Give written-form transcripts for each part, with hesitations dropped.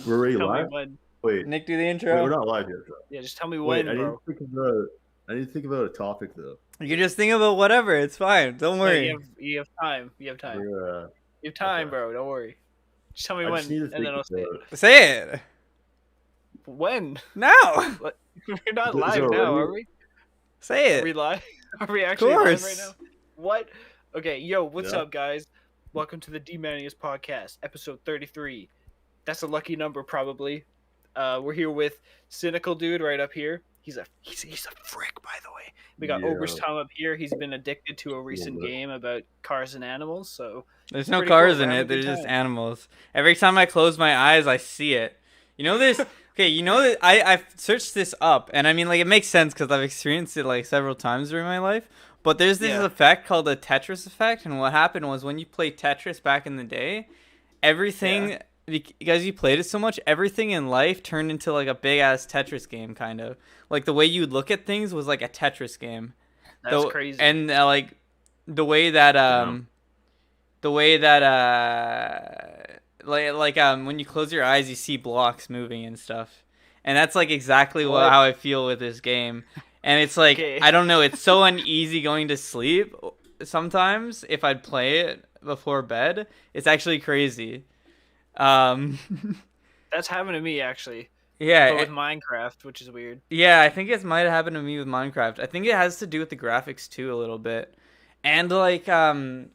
We're already Tell me live? when. Wait, Nick, do the wait, intro. we're not live yet. Yeah, just tell me Wait, when, bro. I need to think about a topic though. You can just think about whatever. It's fine. Don't No, worry. you have time. You have time. We're, You have time, okay. bro. Don't worry. Just tell me I when, just need to and think then I'll say about it. Say it. When? Now. We're not Is it live now, are we? Say Are we it. live? Are we actually live right course. now? What? Okay, yo, what's Yeah. up, guys? Welcome to the Dmanious Podcast, episode 33. That's a lucky number, probably. We're here with Cynical Dood right up here. He's a frick, by the way. We got Yeah. Ober's-Tom up here. He's been addicted to a recent bit. game about cars and animals, so There's no pretty cars cool. in We're it. having a They're good just time. animals. Every time I close my eyes, I see it. You know this? Okay, you know that I've searched this up, and I mean, like, it makes sense because I've experienced it like several times during my life. But there's this Yeah. effect called the Tetris effect, and what happened was when you played Tetris back in the day, everything because you played it so much, everything in life turned into like a big ass Tetris game, kind of. Like the way you would look at things was like a Tetris game. That's crazy. And like the way that when you close your eyes, you see blocks moving and stuff, and that's like exactly What? how I feel with this game. And it's like Okay. I don't know, it's so uneasy going to sleep sometimes if I'd play it before bed. It's actually crazy. That's happened to me, actually. Yeah, But with Minecraft, which is weird. yeah, I think it might have happened to me with Minecraft. I think it has to do with the graphics too a little bit. And like when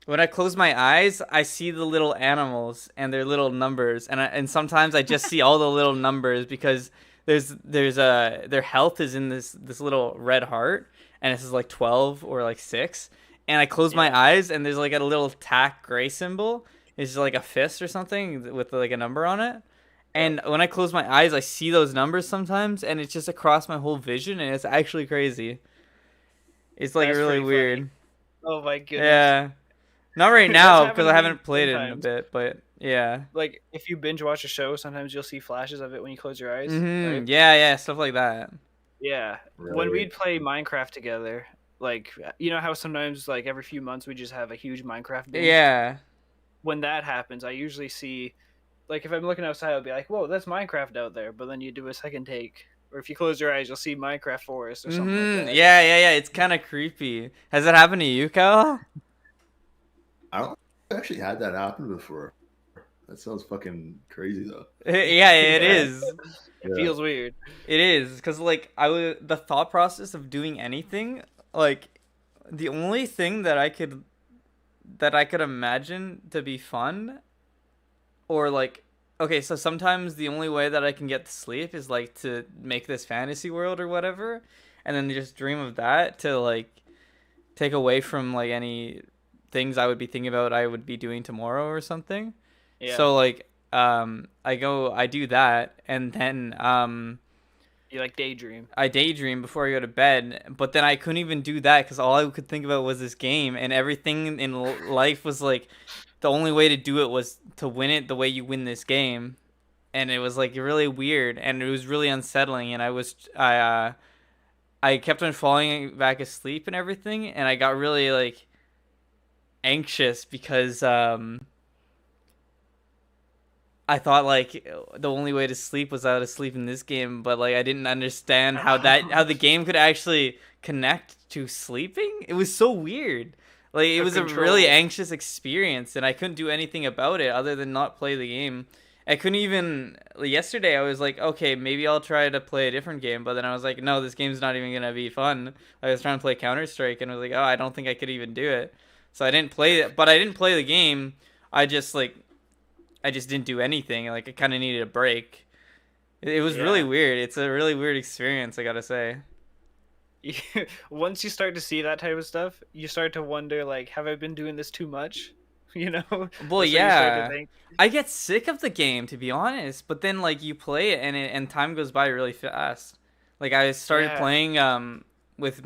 I close my eyes, I see the little animals and their little numbers, and sometimes I just see all the little numbers because their health is in this little red heart, and it says like 12 or like 6, and I close my eyes and there's like a little tack gray symbol. It's like a fist or something with like a number on it. And when I close my eyes, I see those numbers sometimes, and it's just across my whole vision, and it's actually crazy. It's like That's really pretty weird. funny. Oh my goodness. Yeah. Not right That's now, happened because to I me haven't played it in a sometimes. bit, but yeah. Like, if you binge watch a show, sometimes you'll see flashes of it when you close your eyes. Mm-hmm. Right? Yeah, stuff like that. Yeah. When Right. we'd play Minecraft together, like, you know how sometimes, like, every few months we just have a huge Minecraft binge? Yeah. When that happens, I usually see, like, if I'm looking outside, I'll be like, whoa, that's Minecraft out there. But then you do a second take. Or if you close your eyes, you'll see Minecraft Forest or something like that. Yeah. It's kind of creepy. Has that happened to you, Kyle? I don't actually had that happen before. That sounds fucking crazy though. Yeah, it Yeah. is. It feels weird. It is, because like the thought process of doing anything, like the only thing that I could imagine to be fun, or like, okay, so sometimes the only way that I can get to sleep is like to make this fantasy world or whatever, and then just dream of that to like take away from like any things I would be thinking about I would be doing tomorrow or something. Yeah. So like I do that, and then You like daydream. I daydream before I go to bed, but then I couldn't even do that because all I could think about was this game, and everything in life was like the only way to do it was to win it the way you win this game, and it was like really weird, and it was really unsettling, and I kept on falling back asleep and everything, and I got really like anxious because I thought like the only way to sleep was out of sleep in this game, but like I didn't understand how the game could actually connect to sleeping. It was so weird. Like it The was a control. really anxious experience, and I couldn't do anything about it other than not play the game. I couldn't even yesterday I was like, okay, maybe I'll try to play a different game, but then I was like, no, this game's not even gonna be fun. I was trying to play Counter-Strike, and I was like, oh, I don't think I could even do it. So I didn't play it, but I didn't play the game. I just didn't do anything. Like I kind of needed a break. It was really Yeah. weird. It's a really weird experience, I gotta say. Once you start to see that type of stuff, you start to wonder, like, have I been doing this too much? You know? Well, That's what you start yeah. to think. I get sick of the game, to be honest. But then like you play it, and time goes by really fast. Like I started Yeah. playing with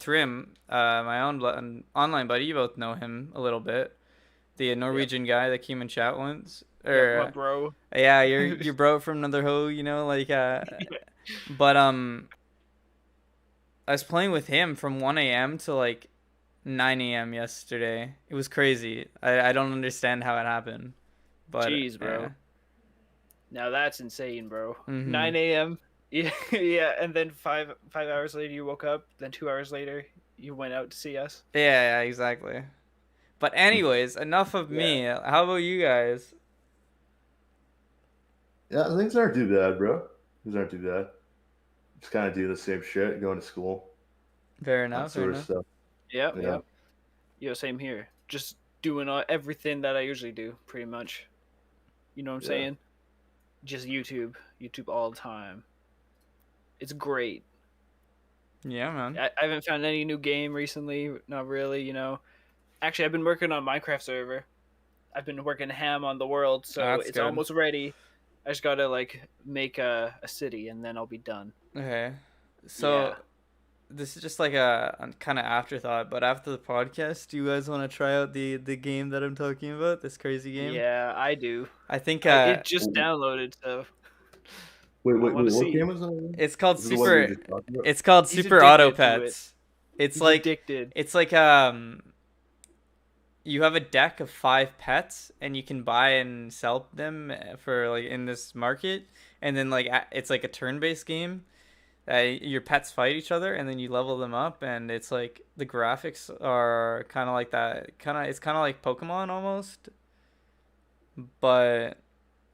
Trim, my own online buddy. You both know him a little bit. The Norwegian guy that came in chat once. Or Yeah, my bro. yeah, your bro from another hoe, you know, like but I was playing with him from 1 a.m. to like 9 a.m. yesterday. It was crazy. I don't understand how it happened. But Jeez, bro. Now that's insane, bro. Mhm. 9 a.m. Yeah, yeah, and then 5 hours later you woke up. Then 2 hours later you went out to see us. Yeah, exactly. But anyways, enough of me. How about you guys? Yeah, things aren't too bad, bro. Things aren't too bad. Just kind of do the same shit, going to school, Fair that enough. Fair sort of enough. stuff. Yep, Yeah. yep. Yo, same here. Just doing everything that I usually do, pretty much. You know what I'm Yeah. saying? Just YouTube all the time. It's great. Yeah, man. I haven't found any new game recently. Not really, you know. Actually, I've been working on Minecraft server. I've been working ham on the world, so That's it's good. almost ready. I just gotta like make a city, and then I'll be done. Okay. So Yeah. this is just like a kind of afterthought, but after the podcast, do you guys want to try out the game that I'm talking about? This crazy game? Yeah, I do. I think It just downloaded, so Wait, I wait, want wait. to What see. game was that? it's called Is it the one you were Super. just talking about? It's called He's Super Auto addicted to it. Pets. It's He's like addicted. it's like you have a deck of 5 pets and you can buy and sell them for like in this market, and then like it's like a turn-based game. Your pets fight each other and then you level them up, and it's like the graphics are kind of like that. It's kind of like Pokemon almost, but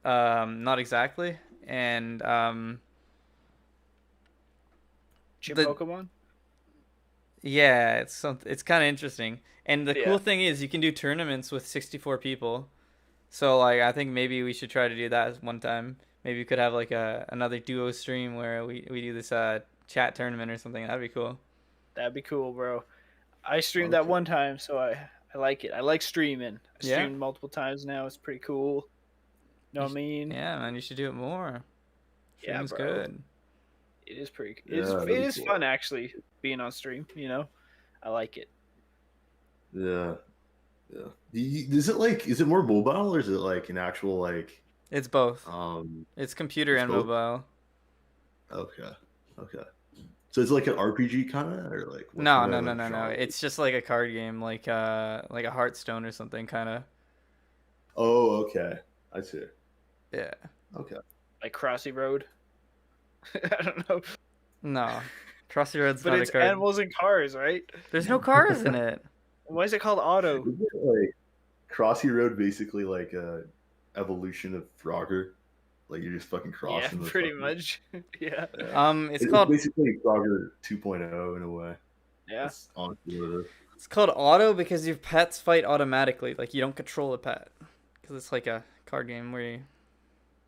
not exactly. And Chip the Pokemon. yeah, it's kind of interesting. And the Yeah. cool thing is you can do tournaments with 64 people. So like I think maybe we should try to do that one time. Maybe we could have like another duo stream where we do this chat tournament or something. That'd be cool. That'd be cool, bro. I streamed that Okay. one time, so I like it. I like streaming. I Yeah. streamed multiple times now. It's pretty cool. Know what I mean? Yeah, man, you should do it more. Yeah, Stream's bro. good. It is pretty. Yeah, It that'd be is cool. fun actually being on stream. You know, I like it. Yeah. Yeah. Is it more mobile or is it like an actual like It's both. It's computer it's and both? mobile. Okay. Okay. So it's like an RPG kind of, or like what No, kind no, of no, like no, no. genre? It's just like a card game, like a Hearthstone or something, kind of. Oh, okay. I see. Yeah. Okay. Like Crossy Road. I don't know, No, Crossy Road's but not a it's card. animals and cars, right? There's no cars in it. Why is it called Auto? Is it like Crossy Road basically like a evolution of Frogger? Like you're just fucking Yeah, crossing the pretty fucking- much. Yeah, It's It's called basically Frogger 2.0 in a way. yeah. That's honestly what it is. It's called Auto because your pets fight automatically. Like you don't control a pet because it's like a card game where you...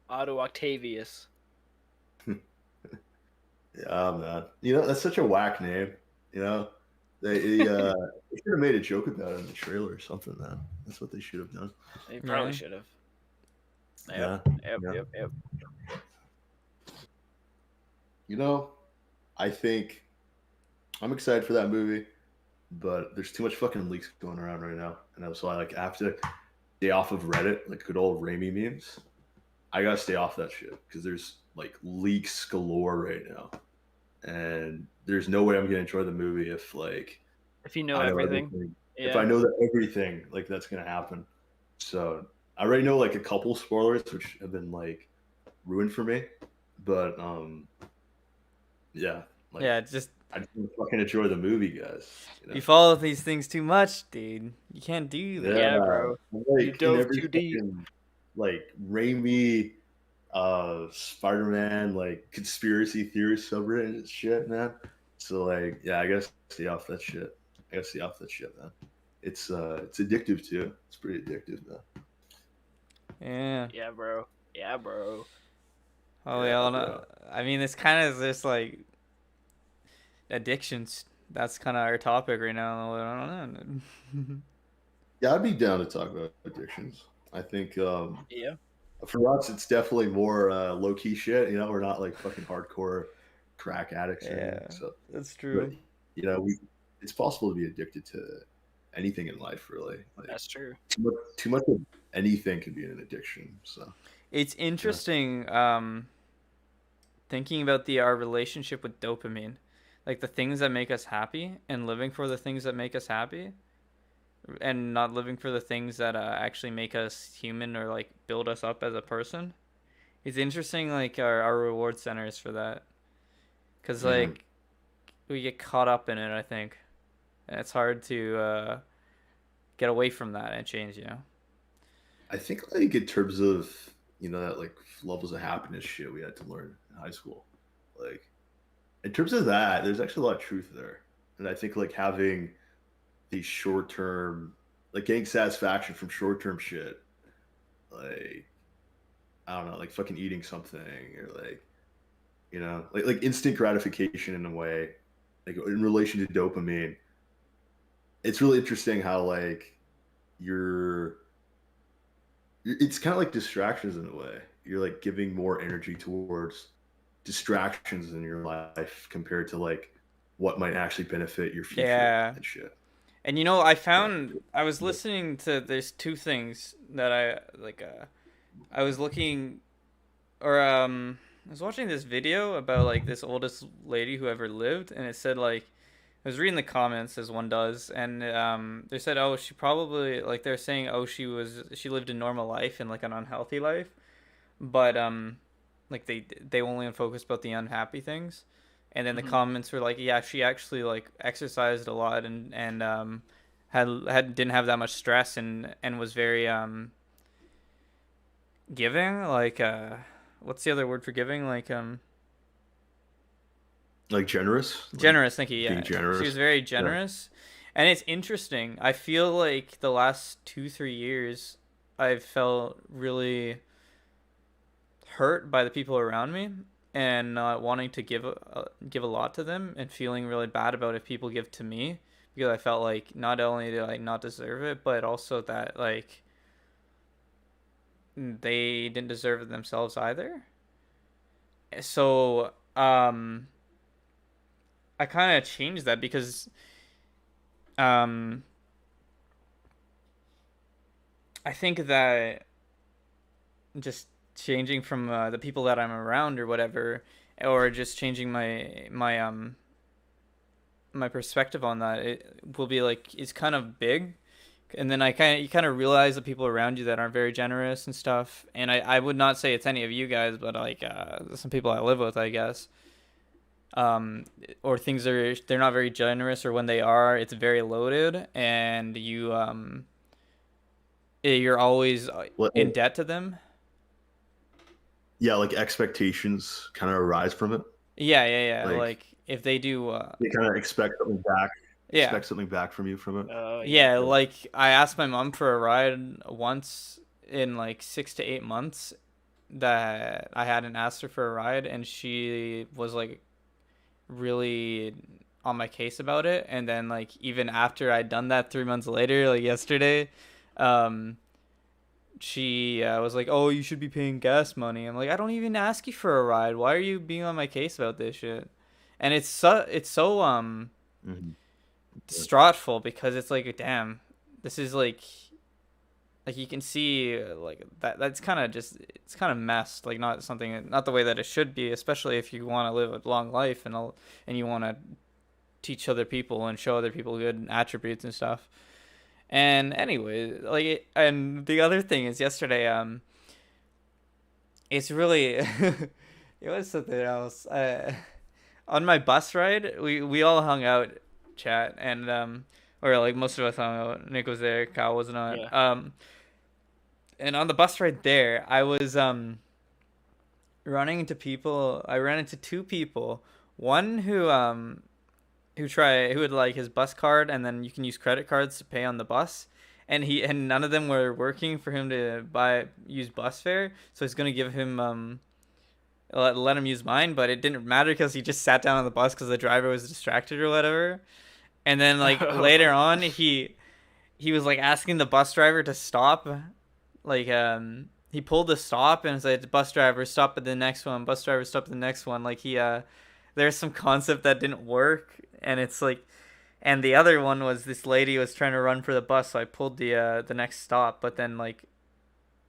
Auto Octavius. Yeah, man. You know, that's such a whack name. You know, they should have made a joke about it in the trailer or something, man. That's what they should have done. They probably Yeah. should have. Yeah. Yep. You know, I think I'm excited for that movie, but there's too much fucking leaks going around right now, and so I like have to stay off of Reddit, like good old Raimi memes. I gotta stay off that shit because there's like leaks galore right now, and there's no way I'm gonna enjoy the movie if like If you know I know everything. If Yeah. I know that everything like that's gonna happen. So I already know like a couple spoilers which have been like ruined for me, but yeah, like Yeah, just I just want to fucking enjoy the movie, guys. You know? you follow these things too much, dude. You can't do that. Yeah, bro. Like, You dove in every too deep. fucking, like Raimi, Spider-Man, like conspiracy theorist subreddit and shit, man. So like, yeah, I gotta stay off that shit. Man. It's addictive too. It's pretty addictive, man. Yeah. Yeah, bro. Yeah, bro. Oh, Yeah, yeah. bro. I mean, it's kind of just like addictions. That's kind of our topic right now. I don't know. Yeah, I'd be down to talk about addictions. I think Yeah. for us, it's definitely more low key shit. You know, we're not like fucking hardcore crack addicts. Or Yeah. anything, so That's true. but, you know, it's possible to be addicted to anything in life, really. Like, That's true. too much of anything can be an addiction. So It's interesting thinking about our relationship with dopamine. Like the things that make us happy and living for the things that make us happy and not living for the things that actually make us human or like build us up as a person. It's interesting, like our reward centers for that, because Mhm. like we get caught up in it. I think and it's hard to get away from that and change. You know. I think like in terms of that like levels of happiness shit we had to learn in high school, like in terms of that, there's actually a lot of truth there, and I think like having these short term, like getting satisfaction from short term shit, like I don't know, like fucking eating something or like like instant gratification in a way, like in relation to dopamine. It's really interesting how like you're it's kind of like distractions in a way. You're like giving more energy towards distractions in your life compared to like what might actually benefit your future Yeah. and shit. And I So, found I was listening to there's two things that I like. I was looking or I was watching this video about like this oldest lady who ever lived, and it said like I was reading the comments as one does, and they said, oh, she probably like they're saying, oh, she lived a normal life and like an unhealthy life, but like they only focused about the unhappy things, and then the Hmm. comments were like, yeah, she actually like exercised a lot and had didn't have that much stress and was very giving, like what's the other word for giving, like like generous, like generous. Thank you. being Yeah, she was generous. very Yeah. generous, and it's interesting. I feel like the last 2-3 years, I've felt really hurt by the people around me, and not wanting to give a lot to them, and feeling really bad about if people give to me, because I felt like not only did I not deserve it, but also that like they didn't deserve it themselves either. So I kind of changed that because um I think that just changing from the people that I'm around or whatever, or just changing my perspective on that, it will be like it's kind of big. And then you kind of realize the people around you that aren't very generous and stuff. And I would not say it's any of you guys, but like some people I live with, I guess. Um, or they're not very generous, or when they are, it's very loaded, and you're always in Like, debt to them. yeah, like expectations kind of arise from it. Yeah, yeah, yeah. Like Like if they do, they kind of yeah, expect something back from you from it. Oh yeah. yeah. Like I asked my mom for a ride once in like 6 to 8 months that I hadn't asked her for a ride, and she was like really on my case about it. And then like even after I'd done that 3 months later, like yesterday, um, she was like, "Oh, you should be paying gas money." I'm like, "I don't even ask you for a ride. Why are you being on my case about this shit?" And it's so Mhm. distraughtful because it's like, damn, this is like you can see like that's kind of just it's kind of messed, like not the way that it should be, especially if you want to live a long life and you want to teach other people and show other people good attributes and stuff. And anyway, and the other thing is yesterday, it's really it was something else. On my bus ride, we all hung out, chat, and or like most of us hung out. Nick was there, Kyle was not. Yeah. And on the bus ride there, I was running into people. I ran into two people. One who would like his bus card, and then you can use credit cards to pay on the bus, and none of them were working for him to use bus fare, so he's gonna give him let him use mine, but it didn't matter because he just sat down on the bus because the driver was distracted or whatever. And then like later on, he was like asking the bus driver to stop, like he pulled the stop and said, bus driver stop at the next one, bus driver stop at the next one, like he there's some concept that didn't work. And it's like, and the other one was this lady was trying to run for the bus, so I pulled the next stop, but then like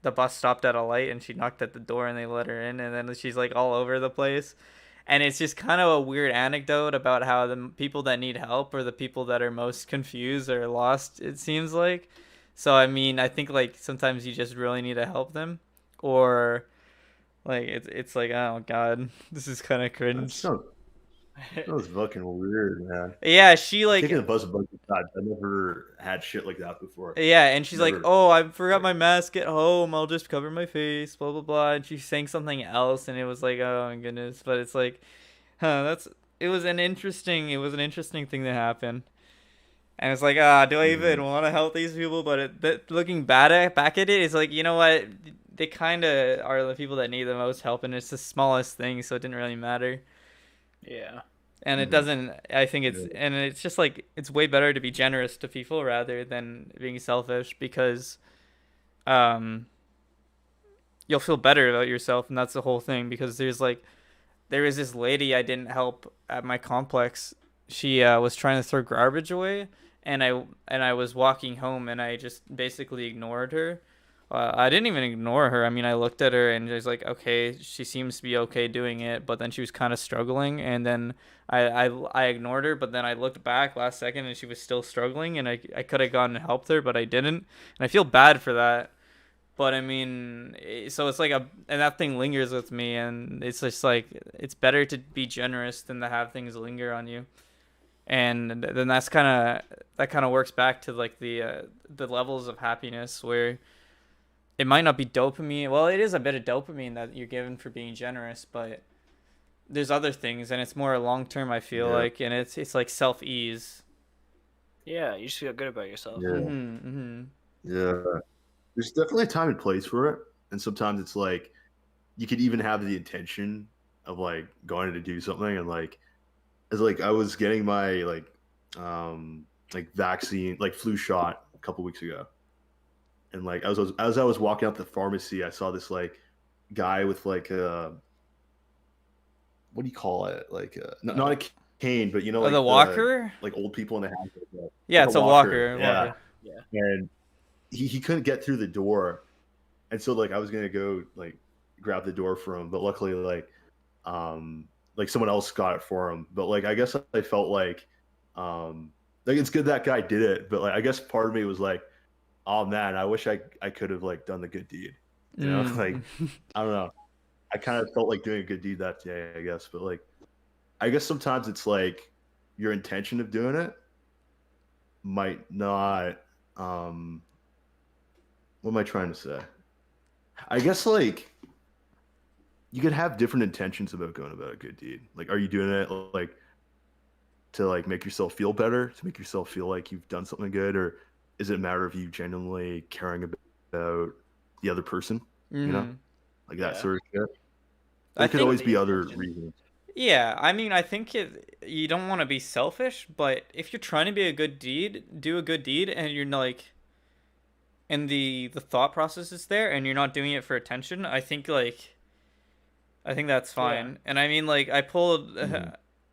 the bus stopped at a light and she knocked at the door and they let her in, and then she's like all over the place. And it's just kind of a weird anecdote about how the people that need help are the people that are most confused or lost, it seems like. So I mean, I think like sometimes you just really need to help them, or Like it's like, oh god, this is kind of That cringe. sounds fucking weird, man. Yeah, she I'm thinking like of Buzz Bunch I never had shit like that before. yeah, and she's like, Never. "Oh, I forgot Like, my mask at home. I'll just cover my face." Blah blah blah. And she's saying something else, and it was like, "Oh my goodness!" But it's like, huh, that's it was an interesting thing to happen. And it's like, do I even want to help these people? But looking back at it, it's like, you know what? They kind of are the people that need the most help, and it's the smallest thing, so it didn't really matter. Yeah. And it doesn't. I think it's just like it's way better to be generous to people rather than being selfish because, um, you'll feel better about yourself, and that's the whole thing. Because there was this lady I didn't help at my complex. She was trying to throw garbage away, and I was walking home, and I just basically ignored her. I didn't even ignore her. I mean, I looked at her and I was like, okay, she seems to be okay doing it, but then she was kind of struggling, and then I ignored her, but then I looked back last second and she was still struggling, and I could have gone and helped her, but I didn't, and I feel bad for that. But I mean, so it's like and that thing lingers with me, and it's just like it's better to be generous than to have things linger on you. And then that kind of works back to like the levels of happiness where it might not be dopamine. Well, it is a bit of dopamine that you're given for being generous, but there's other things, and it's more long term. I feel like, and it's like self ease. Yeah, you just feel good about yourself. Yeah. Mm-hmm. Yeah. There's definitely a time and place for it, and sometimes it's like you could even have the intention of like going to do something, and like as like I was getting my like vaccine, like flu shot a couple weeks ago, and like as I was walking out the pharmacy, I saw this like guy with like a what do you call it? Like not a cane, but you know, Oh, like the walker? like old people in the house. Yeah, Like it's a walker. Yeah. Walker. Yeah. And he couldn't get through the door, and so like I was gonna go like grab the door for him, but luckily like someone else got it for him. But like I guess I felt like it's good that guy did it, but like I guess part of me was like, oh man, I wish I could have like done the good deed, you know. Like I don't know, I kind of felt like doing a good deed that day, I guess. But like I guess sometimes it's like your intention of doing it might not what am I trying to say? I guess like you could have different intentions about going about a good deed. Like, are you doing it like to like make yourself feel better, to make yourself feel like you've done something good, or is it a matter of you genuinely caring about the other person? You know, like that sort of shit. There could always be other reasons. Yeah, I mean, I think you don't want to be selfish, but if you're trying to be a good deed, do a good deed, and you're like, and the thought process is there, and you're not doing it for attention. I think that's fine. Yeah. And I mean, like, I pulled.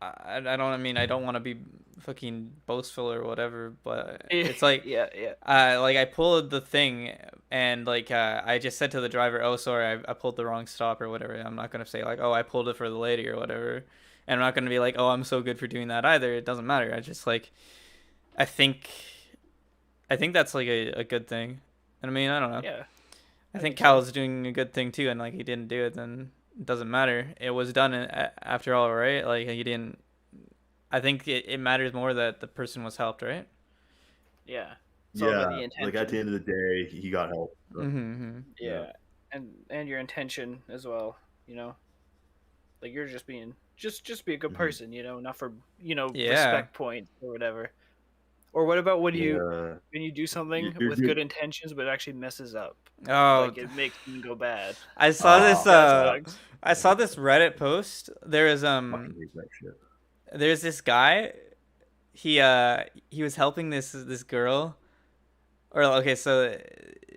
I don't. I mean, I don't want to be fucking boastful or whatever, but it's like, yeah. like I pulled the thing, and like I just said to the driver, "Oh, sorry, I pulled the wrong stop or whatever." I'm not gonna say like, "Oh, I pulled it for the lady" or whatever, and I'm not gonna be like, "Oh, I'm so good for doing that" either. It doesn't matter. I just like, I think, that's like a good thing. And I mean, I don't know. Yeah. I think Cal's doing a good thing too, and like he didn't do it, then it doesn't matter. It was done after all, right? Like he didn't. I think it matters more that the person was helped, right? Yeah. It's all about the intention. Like at the end of the day, he got help. So. Yeah. And your intention as well, you know. Like you're just being just be a good person, you know, not for respect points or whatever. Or what about when you do something with good intentions but it actually messes up? Oh, like it makes them go bad. I saw this. I saw this Reddit post. There's this guy. He was helping this girl. Or okay, so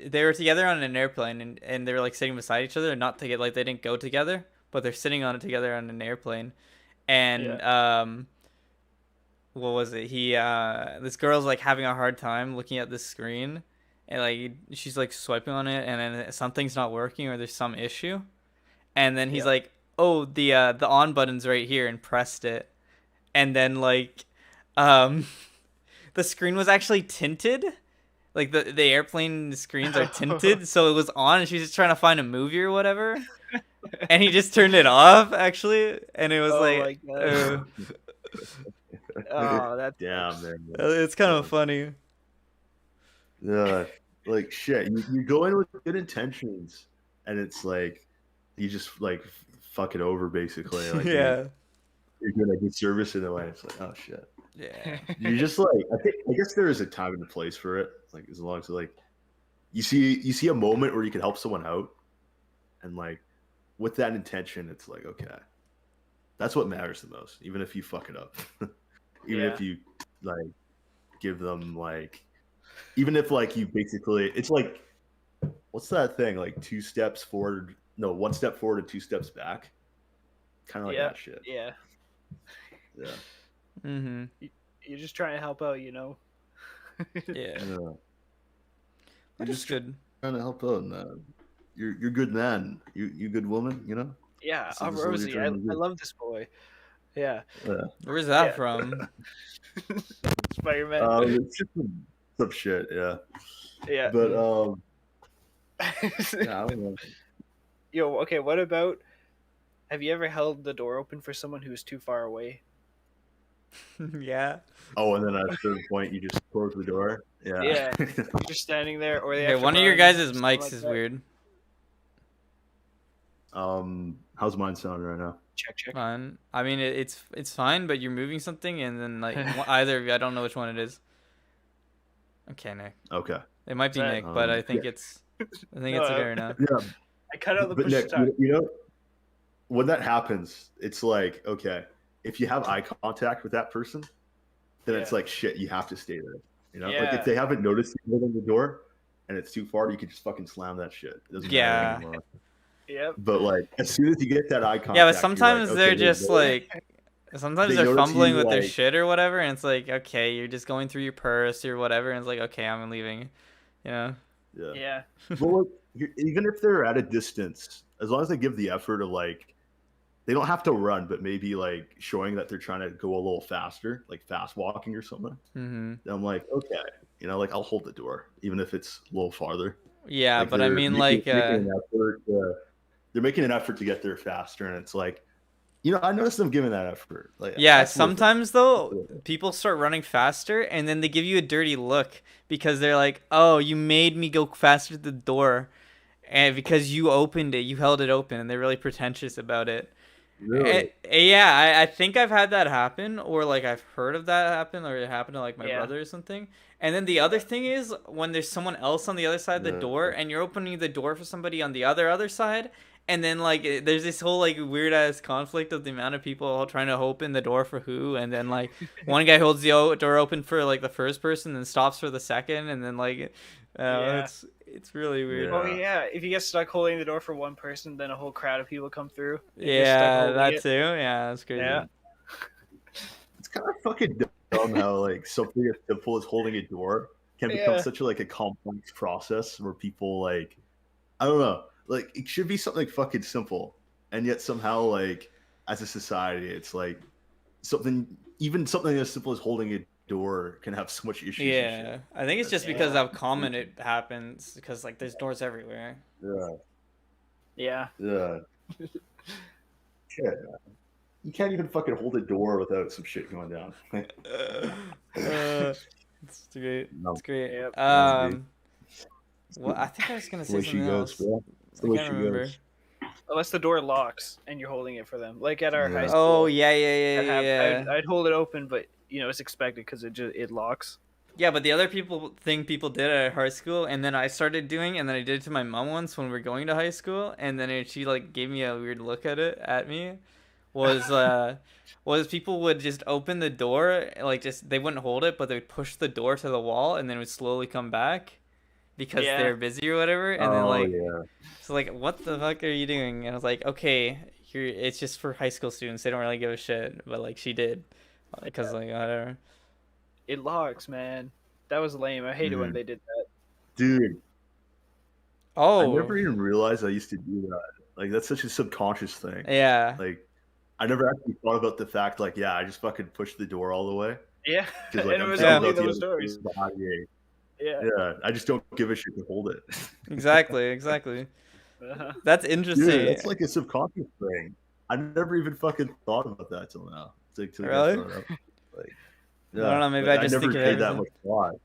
they were together on an airplane, and they were like sitting beside each other, not together. Like they didn't go together, but they're sitting on it together on an airplane, and what was it? This girl's like having a hard time looking at this screen, and like she's like swiping on it, and then something's not working or there's some issue, and then he's like, "Oh, the on button's right here," and pressed it, and then like, the screen was actually tinted, like the airplane screens are tinted, so it was on, and she's just trying to find a movie or whatever. and he just turned it off actually, and it was Oh like, my God. Oh, that's Damn, man. it's kind of funny. Yeah, like shit. You go in with good intentions, and it's like you just like fuck it over basically. Like Yeah, you're doing a good service in a way. It's like, oh shit. yeah, You just like I guess there is a time and a place for it. Like as long as like you see a moment where you can help someone out, and like with that intention, it's like okay, that's what matters the most. Even if you fuck it up, even if you like give them like, even if like you basically, it's like what's that thing like 2 steps forward? No, 1 step forward and 2 steps back. Kind of like that shit. Yeah. Yeah. mm-hmm. You're just trying to help out, you know. Yeah. You're Just good. trying to help out, man. You're good man. You good woman. You know. Yeah, This is what you're Rosie, I trying to do. love this boy. Yeah. Where's that Yeah. from? Spider-Man. It's just some shit. Yeah. Yeah. But yeah, I don't know. Yo, okay, what about, have you ever held the door open for someone who's too far away? Yeah. Oh, and then at a certain point, you just close the door. Yeah. Yeah. You're just standing there, or they Okay, have to one of your run, guys' something mics like is that. weird. How's mine sound right now? Check. Fine. I mean, it's fine, but you're moving something, and then like either of you, I don't know which one it is. Okay, Nick. Okay. It might be Is that- Nick, but I think yeah. it's okay right now. Yeah. I cut out the But push Nick, to talk. you know, when that happens, it's like, okay, if you have eye contact with that person, then it's Yeah. like, shit, you have to stay there. You know, like Yeah. if they haven't noticed you holding the door and it's too far, you can just fucking slam that shit. It doesn't Yeah. matter anymore. Yep. But like, as soon as you get that eye contact, Yeah, but you're sometimes like, they're okay, just like, sometimes They they're notice fumbling you, with their like- shit or whatever, and it's like, okay, you're just going through your purse or whatever, and it's like, okay, I'm leaving. You know? yeah. Yeah. But like, even if they're at a distance, as long as they give the effort of like, they don't have to run, but maybe like showing that they're trying to go a little faster, like fast walking or something. Mm-hmm. Then I'm like, okay, you know, like I'll hold the door, even if it's a little farther. Yeah, Like, but I they're mean, making- like, making an effort. They're making an effort to get there faster, and it's like, you know, I noticed them giving that effort. Like, yeah, that's worth it. sometimes though, That's worth it. people start running faster, and then they give you a dirty look because they're like, "Oh, you made me go faster to the door, and because you opened it, you held it open," and they're really pretentious about it. Really? Yeah, I think I've had that happen, or like I've heard of that happen, or it happened to like my Yeah. brother or something. And then the other thing is when there's someone else on the other side of the Yeah. door, and you're opening the door for somebody on the other side, and then like there's this whole like weird ass conflict of the amount of people all trying to open the door for who, and then like one guy holds the door open for like the first person, and stops for the second, and then like Yeah. it's really weird. Yeah. Oh yeah. If you get stuck holding the door for one person, then a whole crowd of people come through. and you're stuck Yeah, holding that it. too. Yeah, that's crazy. Yeah. It's kind of fucking dumb how like something as simple as holding a door can become Yeah. such a like a complex process where people like, I don't know, like it should be something fucking simple, and yet somehow like as a society, it's like even something as simple as holding a door can have so much issues. and Yeah, I think it's just because Yeah. how common it happens, because like there's doors everywhere. shit. Yeah. Yeah. Shit, man. You can't even fucking hold a door without some shit going down. It's great. No. It's great. Yep. Well, I think I was gonna It's the say way she something goes, else. bro. It's the I way can't she remember. goes. Unless the door locks and you're holding it for them, like at our Yeah. high school. Oh yeah, yeah, I'd, have- yeah. I'd hold it open, but you know it's expected because it locks. Yeah, but the other people did at high school, and then I started doing, and then I did it to my mom once when we were going to high school, and then she like gave me a weird look at me. Was people would just open the door, like just they wouldn't hold it, but they would push the door to the wall, and then it would slowly come back because Yeah. they're busy or whatever, and then Oh, like yeah. so like what the fuck are you doing? And I was like, okay, it's just for high school students. They don't really give a shit, but like she did, because like whatever. It locks, man. That was lame. I hated when Mhm. they did that. Dude, Oh, I never even realized I used to do that. Like that's such a subconscious thing. yeah. Like I never actually thought about the fact like, yeah, I just fucking pushed the door all the way. Yeah. 'Cause, like, and it I'm was thinking only about the those other doors. person behind me. Yeah. Yeah, I just don't give a shit to hold it. Exactly. That's interesting. Dude, that's like a subconscious thing. I never even fucking thought about that till now. It's like, till you guys Really? brought it up. Like, I don't know. Maybe like, I just never think of paid that everything. much thought.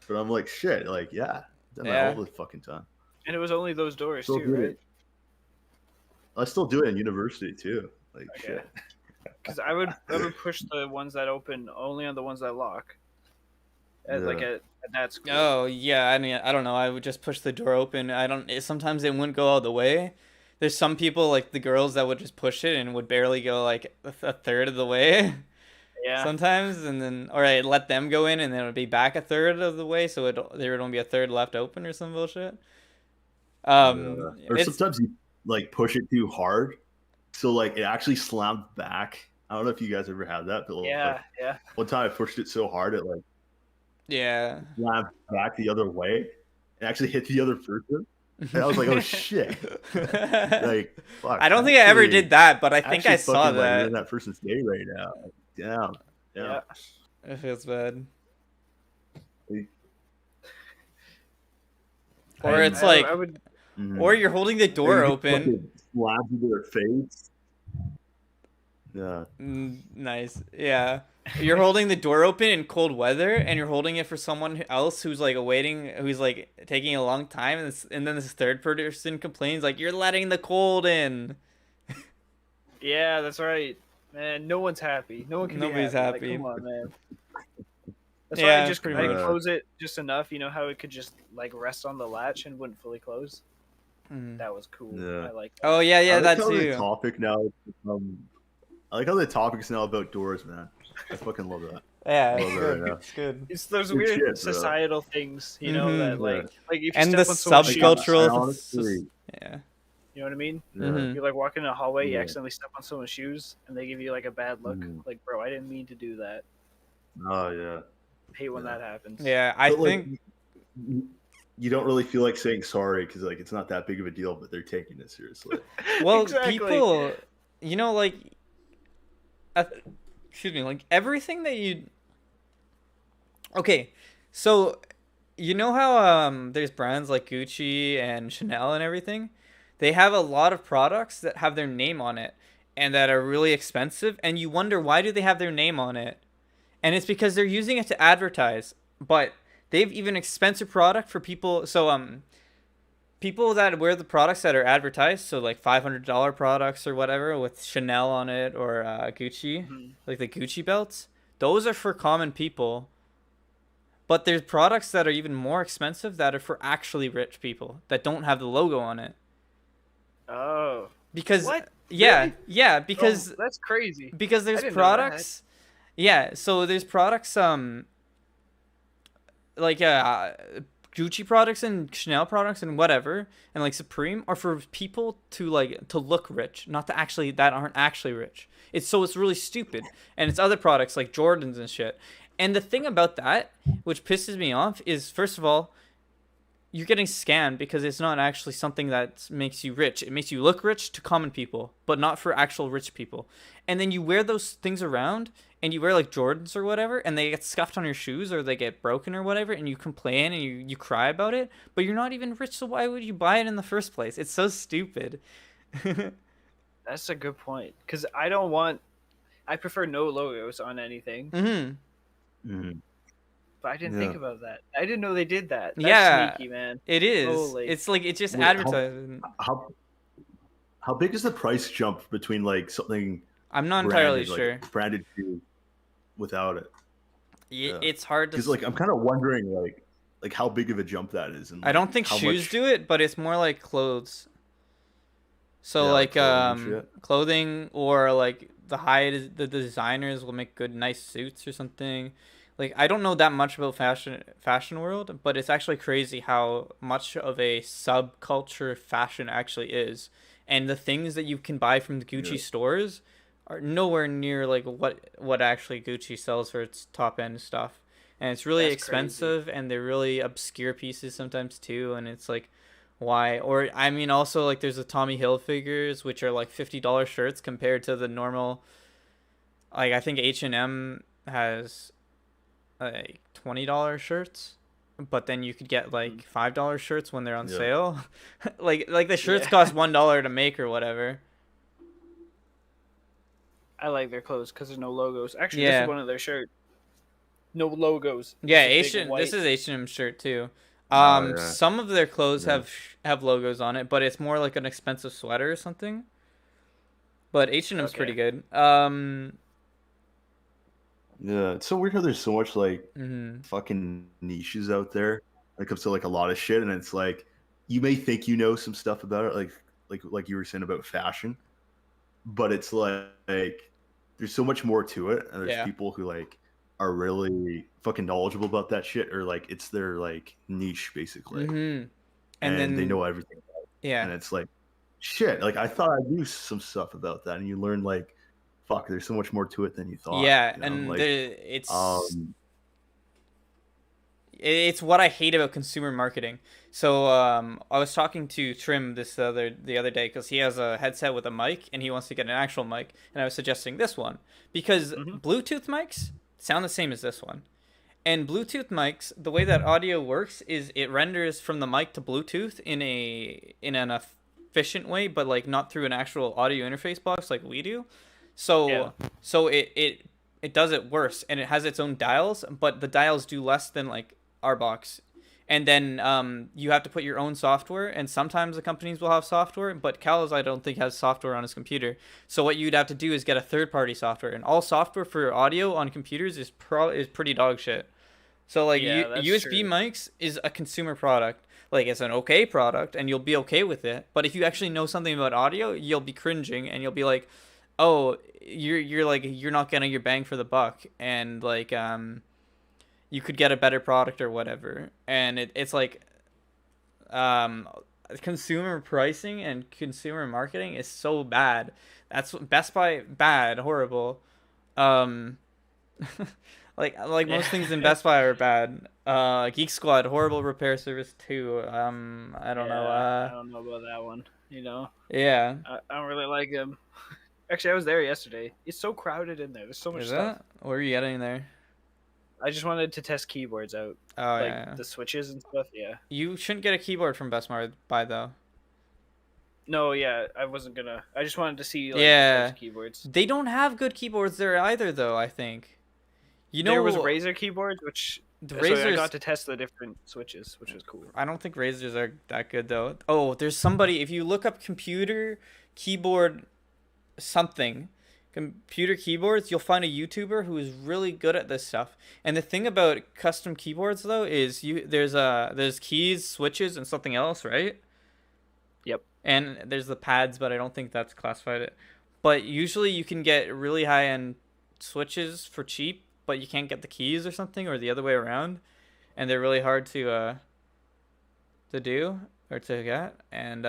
But I'm like, shit. Like, yeah, done that all the fucking time. And it was only those doors Still too, do right? it. I still do it in university too. Like, shit. Because I would push the ones that open only on the ones that lock. Like at that school. Oh yeah, I mean I don't know. I would just push the door open. Sometimes it wouldn't go all the way. There's some people like the girls that would just push it and would barely go like a third of the way. Yeah. Sometimes, and then or I'd let them go in and then it would be back a third of the way, so there would only be a third left open or some bullshit. Or sometimes you like push it too hard, so like it actually slams back. I don't know if you guys ever had that, but yeah. One time I pushed it so hard it like slammed back the other way and actually hit the other person. And I was like, oh shit. Like, fuck. I don't think I ever did that, but I think I saw that. Like, in that person's day right now. Like, damn. Yeah. It feels bad. Or it's like, or you're holding the door open. Slap into their face. Yeah. Nice. Yeah. You're holding the door open in cold weather, and you're holding it for someone else who's like who's like taking a long time, and then this third person complains like, "You're letting the cold in." Yeah, that's right, man. No one's happy. Nobody's happy. Like, come on, man. That's why I close it just enough. You know how it could just like rest on the latch and wouldn't fully close. That was cool. Yeah. I like that. Oh yeah, that too. I like how the topic's now about doors, man. I fucking love that. Yeah, it's good. It's those weird societal things, you know, that like if you and the subcultural. Yeah. You know what I mean? Mm-hmm. You're like walking in a hallway, you accidentally step on someone's shoes, and they give you like a bad look. Like, bro, I didn't mean to do that. Oh yeah. I hate when that happens. Yeah, I think you don't really feel like saying sorry because like it's not that big of a deal, but they're taking it seriously. Well, people, you know, like, excuse me, like everything that you. Okay, so you know how there's brands like Gucci and Chanel and everything. They have a lot of products that have their name on it and that are really expensive, and you wonder why do they have their name on it? And it's because they're using it to advertise. But they've even expensive product for people. So people that wear the products that are advertised, so like $500 products or whatever with Chanel on it or Gucci, like the Gucci belts. Those are for common people. But there's products that are even more expensive that are for actually rich people that don't have the logo on it. Oh. Because what? Yeah, Really? because that's crazy. Because there's products. Yeah, so there's products like Gucci products and Chanel products and whatever and like Supreme are for people to look rich, not to actually that aren't actually rich. It's really stupid. And it's other products like Jordans and shit. And the thing about that, which pisses me off, is first of all, you're getting scammed because it's not actually something that makes you rich. It makes you look rich to common people, but not for actual rich people. And then you wear those things around, and you wear like Jordans or whatever, and they get scuffed on your shoes or they get broken or whatever, and you complain and you cry about it, but you're not even rich, so why would you buy it in the first place? It's so stupid. That's a good point, because I prefer no logos on anything. But I didn't think about that. I didn't know they did that. That's sneaky, man. It is. Holy. It's like it's just advertising. How big is the price jump between like something? I'm not entirely sure. Like branded shoe without it. It's hard to. Because like I'm kind of wondering like how big of a jump that is. And, I don't think shoes do it, but it's more like clothes. So like clothing or like the designers will make good nice suits or something. Like, I don't know that much about fashion world, but it's actually crazy how much of a subculture fashion actually is. And the things that you can buy from the Gucci stores are nowhere near like what actually Gucci sells for its top end stuff. And it's really expensive, and they're really obscure pieces sometimes too. And it's like, why? Or I mean, also like there's the Tommy Hilfigers, which are like $50 shirts compared to the normal. Like I think H&M has like $20 shirts but then you could get like $5 shirts when they're on Yeah. sale. like the shirts cost $1 to make or whatever. I like their clothes because there's no logos. Actually, Yeah. this is one of their shirts. No logos. Yeah, Just a big H&M. white- This is H&M shirt too. Oh, yeah. Some of their clothes Yeah. have logos on it, but it's more like an expensive sweater or something. But H&M's pretty good. Yeah, it's so weird how there's so much like Mhm. fucking niches out there when it comes to like a lot of shit, and it's like you may think you know some stuff about it, like you were saying about fashion, but it's like there's so much more to it, and there's Yeah. people who like are really fucking knowledgeable about that shit, or like it's their like niche basically, Mhm. and then they know everything about it. yeah. And it's like shit. Like I thought I knew some stuff about that, and you learn like fuck, there's so much more to it than you thought. Yeah, you know? and like it's what I hate about consumer marketing. So I was talking to Trim the other day because he has a headset with a mic and he wants to get an actual mic, and I was suggesting this one because Bluetooth mics sound the same as this one. And Bluetooth mics, the way that audio works is it renders from the mic to Bluetooth in an efficient way, but like not through an actual audio interface box like we do. So it does it worse, and it has its own dials, but the dials do less than like our box. And then you have to put your own software, and sometimes the companies will have software, but Cal's I don't think has software on his computer. So what you'd have to do is get a third-party software, and all software for audio on computers is pretty dog shit. So like USB mics is a consumer product. Like it's an okay product, and you'll be okay with it. But if you actually know something about audio, you'll be cringing, and you'll be like, oh, you're not getting your bang for the buck, and like you could get a better product or whatever. And it's like consumer pricing and consumer marketing is so bad. That's Best Buy bad, horrible. Like most things in Best Buy are bad. Geek Squad, horrible repair service too. I don't know. I don't know about that one. You know. Yeah. I don't really like them. Actually, I was there yesterday. It's so crowded in there. There's so much stuff. Where are you getting there? I just wanted to test keyboards out. Oh, like yeah. the switches and stuff. Yeah. You shouldn't get a keyboard from Best Buy though. No, yeah, I wasn't gonna. I just wanted to see like Yeah. the types of keyboards. They don't have good keyboards there either, though. I think. You know, there was Razer keyboards, which the so I Razers. got to test the different switches, which was cool. I don't think Razers are that good though. Oh, there's somebody. If you look up computer keyboard computer keyboards, you'll find a YouTuber who is really good at this stuff. And the thing about custom keyboards though is there's keys, switches, and something else, right? Yep. And there's the pads, but I don't think that's classified. But usually you can get really high end switches for cheap, but you can't get the keys or something, or the other way around, and they're really hard to do or to get. And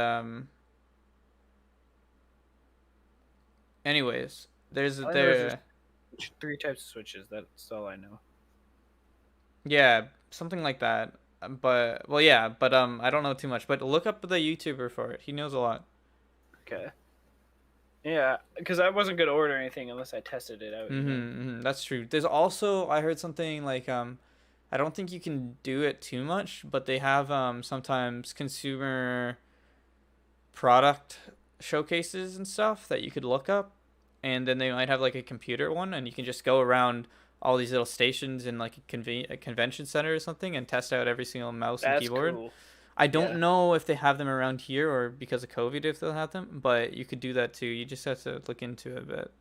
anyways, there's 3 types of switches. That's all I know. Yeah, something like that. But I don't know too much. But look up the YouTuber for it. He knows a lot. Okay. Yeah, because I wasn't gonna order anything unless I tested it out. That's true. There's also I heard something like I don't think you can do it too much, but they have sometimes consumer product showcases and stuff that you could look up, and then they might have like a computer one, and you can just go around all these little stations in like a convention center or something and test out every single mouse and keyboard. Cool. I don't know if they have them around here or because of COVID if they'll have them, but you could do that too. You just have to look into it a bit.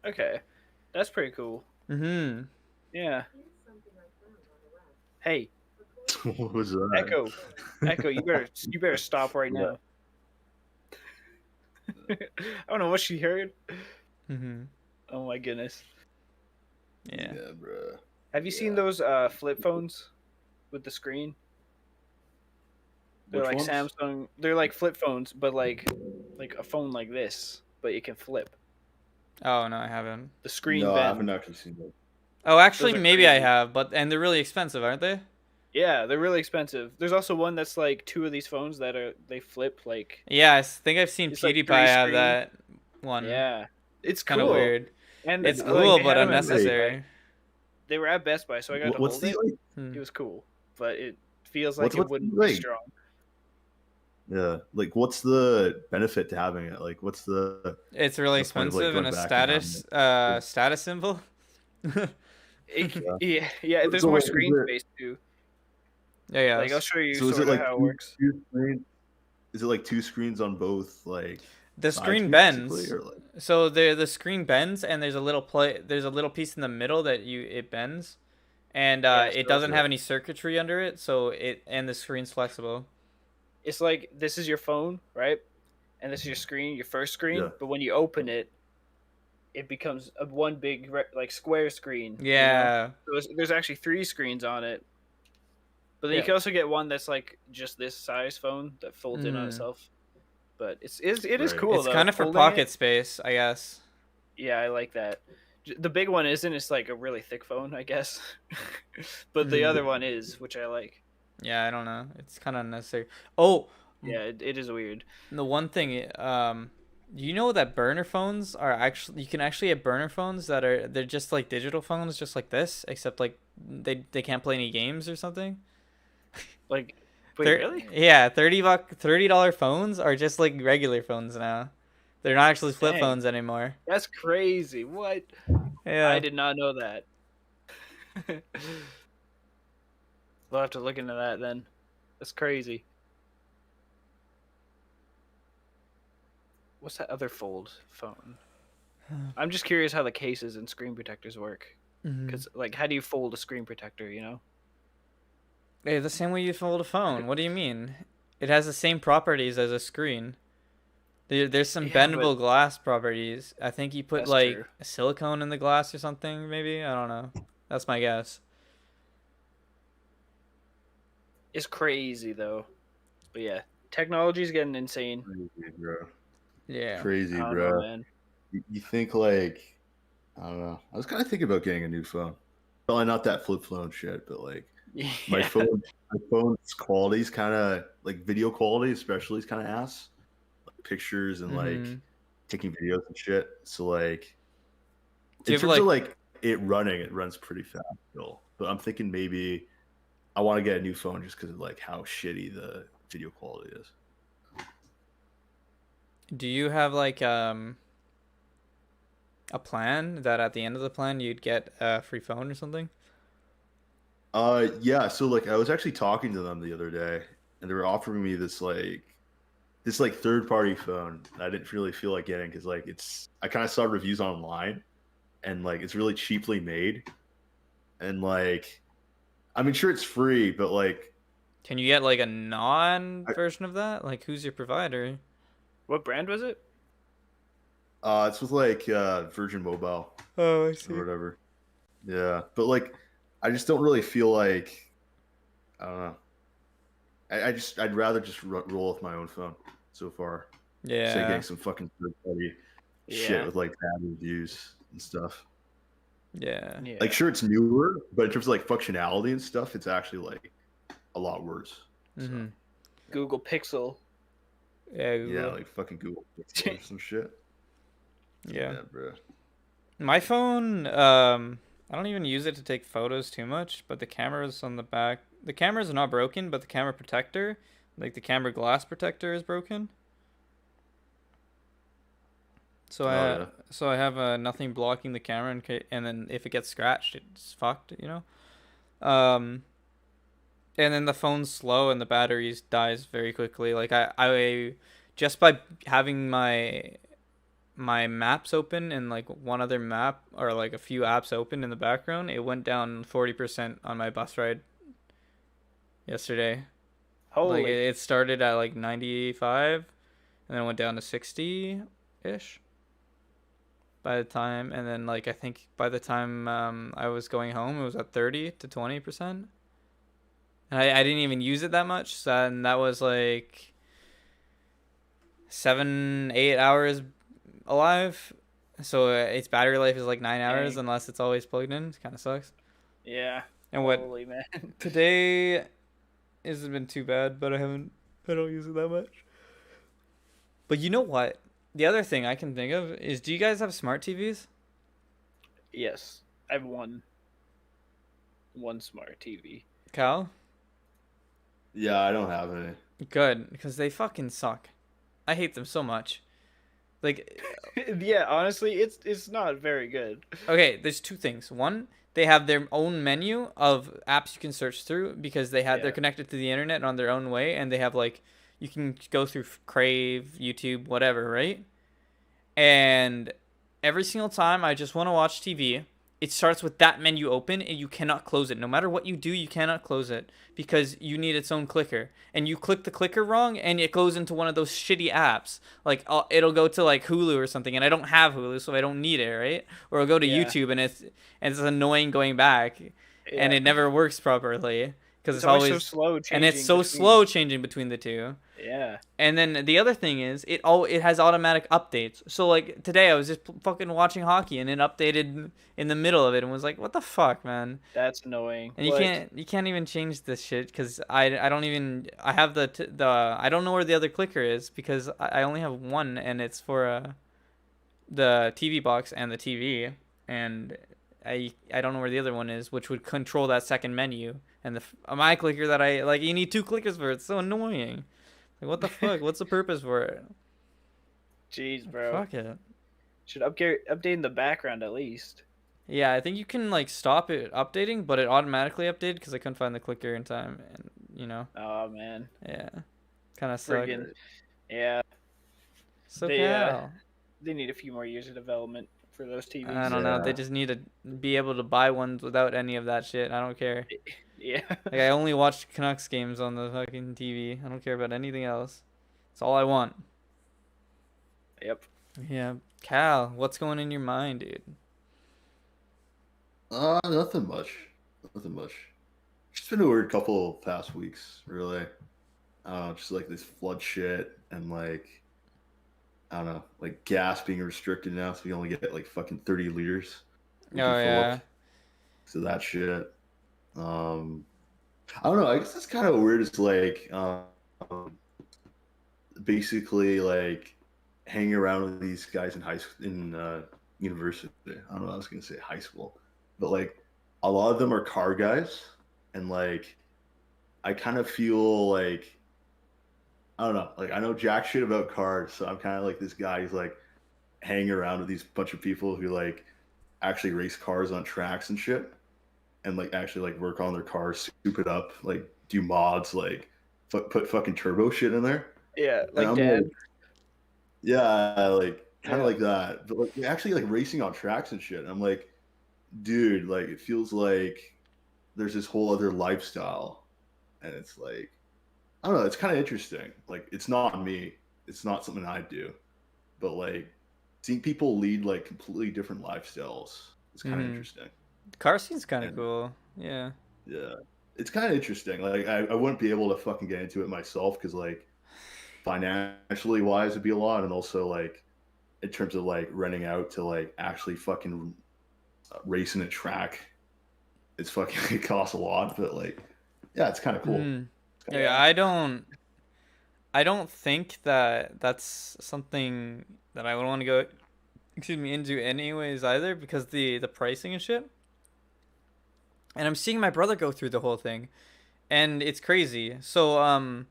Okay, that's pretty cool. Yeah. Hey. What was that? Echo, you better stop right now. I don't know what she heard. Oh my goodness. Yeah, bro. Have you seen those flip phones with the screen? They're Which like ones? Samsung. They're like flip phones, but like a phone like this, but it can flip. Oh no, I haven't. The screen No, I bend. haven't actually seen that. Oh, actually, Those are maybe I crazy. have, and they're really expensive, aren't they? Yeah, they're really expensive. There's also one that's like 2 of these phones that they flip like. Yeah, I think I've seen It's like PewDiePie 3 have screen. that one. Yeah, it's kind of cool. weird. And It's like, cool, they but had 'em at unnecessary. They were at Best Buy, so I got to What's hold the it. like? It was cool, but it feels like What's it the wouldn't be like? strong. Yeah, like what's the benefit to having it? Like, what's the It's really point of like expensive and going a back and having status it? status symbol. Yeah. Yeah. There's So more is screen it space too. Yeah, Like I'll yes. show you so is it sort of like how it works. two screens? Is it like two screens on both like The sides screen basically, bends. or like So the screen bends and there's a little piece in the middle that it bends, and Yeah, it so doesn't yeah, have any circuitry under it, so the screen's flexible. it's like this is your phone, right? And this is your screen, your first screen. yeah, But when you open it, it becomes a one big like square screen. Yeah. So there's actually 3 screens on it. But then you Yeah. can also get one that's like just this size phone that folds in on Mm. itself. But it is right. cool It's though. kind of for Holding pocket it, space, I guess. yeah, I like that. The big one isn't. It's like a really thick phone, I guess. But the Mm. other one is, which I like. Yeah, I don't know. It's kind of unnecessary. Oh, Yeah, it is weird. the one thing, you know that burner phones are actually, you can actually have burner phones they're just like digital phones, just like this, except like they can't play any games or something. Like, wait, really? Yeah, $30 phones are just like regular phones now. They're not actually flip Dang, phones anymore. that's crazy. What? I Yeah. did not know that. We'll have to look into that then. That's crazy. What's that other fold phone? I'm just curious how the cases and screen protectors work. Mhm. Because, like, how do you fold a screen protector, you know? Hey, the same way you fold a phone. What do you mean? It has the same properties as a screen. There's some Yeah, but bendable glass properties. I think you put that's true. like a silicone in the glass or something, maybe. I don't know. That's my guess. It's crazy, though. But yeah, technology's getting insane. Crazy, bro. Yeah. Crazy, I don't know, bro. man. You think like I don't know. I was kind of thinking about getting a new phone. Probably not that flip phone shit, but like my Yeah. phone's quality is kind of like video quality, especially is kind of ass. Like pictures and like Mhm. taking videos and shit. So like Do in you have terms of like like it runs pretty fast still. But I'm thinking maybe I want to get a new phone just because of like how shitty the video quality is. do you have like a plan that at the end of the plan you'd get a free phone or something? Yeah, so like I was actually talking to them the other day and they were offering me this third party phone. I didn't really feel like getting because like I kind of saw reviews online and like it's really cheaply made and like I mean sure it's free, but like Can you get like a non I, version of that? Like who's your provider? What brand was it? it's with like Virgin Mobile Oh, I or see. whatever. Yeah, but like I just don't really feel like I don't know. I'd rather just roll with my own phone so far. Say Yeah. getting some fucking third party shit Yeah. with like bad reviews and stuff. Yeah. Yeah. Like sure it's newer, but in terms of like functionality and stuff, it's actually like a lot worse. So Mhm. Google Pixel. Yeah, yeah, Google. like fucking Google Pixel or some shit. Yeah. Yeah, bro. My phone, I don't even use it to take photos too much, but the camera's on the back. The cameras are not broken, but the camera protector, like the camera glass protector, is broken. So Oh yeah. I have nothing blocking the camera, and then if it gets scratched, it's fucked, you know. And then the phone's slow and the batteries dies very quickly. Like I just by having my maps open and like one other map or like a few apps open in the background, it went down 40% on my bus ride yesterday. Like Holy. it started at like 95 and then it went down to 60 ish by the time, and then like I think by the time I was going home it was at 30 to 20%. And I didn't even use it that much, so and that was like 7 8 hours alive. So its battery life is like 9 hours Dang. unless it's always plugged in. It kind of sucks. Yeah. And what Holy man. today hasn't been too bad, but I don't use it that much. But you know what? The other thing I can think of is, do you guys have smart TVs? Yes. I have one. one smart TV. Cal? Yeah, I don't have any. Good, because they fucking suck. I hate them so much. Like, Yeah, honestly, it's not very good. okay, there's two things. One, they have their own menu of apps you can search through because they're connected to the internet on their own way, and they have like you can go through Crave, YouTube, whatever, right? And every single time I just want to watch TV, it starts with that menu open and you cannot close it. No matter what you do, you cannot close it because you need its own clicker. And you click the clicker wrong and it goes into one of those shitty apps. Like it'll go to like Hulu or something, and I don't have Hulu, so I don't need it, right? Or it'll go to YouTube and it's annoying going back, and it never works properly because it's always so slow changing. And it's so slow changing between the two. Yeah. And then the other thing is it has automatic updates. So like today I was just fucking watching hockey and it updated in the middle of it and was like, what the fuck, man? That's annoying. And you can't even change this shit because I have the I don't know where the other clicker is because I only have one, and it's for the TV box and the TV, and I don't know where the other one is, which would control that second menu. And my clicker that I like, you need two clickers for it. It's so annoying. Like, what the fuck? What's the purpose for it? Jeez, bro. Fuck it. Should update in the background at least. Yeah, I think you can like stop it updating, but it automatically updated because I couldn't find the clicker in time, and Oh man. Yeah, kind of sucked. Yeah. So they need a few more years of development for those TVs. I don't know. They just need to be able to buy ones without any of that shit. I don't care. Yeah. Like, I only watch Canucks games on the fucking TV. I don't care about anything else. That's all I want. Yep. Yeah. Cal, what's going in your mind, dude? Nothing much. Nothing much. Just been a weird couple past weeks, really. Just like this flood shit and like, I don't know, like gas being restricted now, so you only get like fucking 30 liters. Oh yeah. So that shit. I don't know. I guess that's kind of weird. It's like, basically like hanging around with these guys in university. I don't know. I was gonna say high school, but like a lot of them are car guys, and like I kind of feel like, I don't know. Like I know jack shit about cars, so I'm kind of like this guy who's like hanging around with these bunch of people who like actually race cars on tracks and shit, and like actually like work on their cars, soup it up, like do mods, like put fucking turbo shit in there. Yeah, like Dad. Like, yeah, like kind of like that, but like actually like racing on tracks and shit. And I'm like, dude, like it feels like there's this whole other lifestyle, and it's like, I don't know, it's kind of interesting. Like it's not me, it's not something I do, but like seeing people lead like completely different lifestyles is kind of interesting. Car scene's kind of cool. Yeah. Yeah. It's kind of interesting. Like I wouldn't be able to fucking get into it myself because like financially wise it'd be a lot, and also like in terms of like renting out to like actually fucking racing a track, it's fucking it costs a lot, but like yeah, it's kind of cool. Yeah, I don't think that that's something that I would want to go into anyways either, because the pricing and shit. And I'm seeing my brother go through the whole thing, and it's crazy. So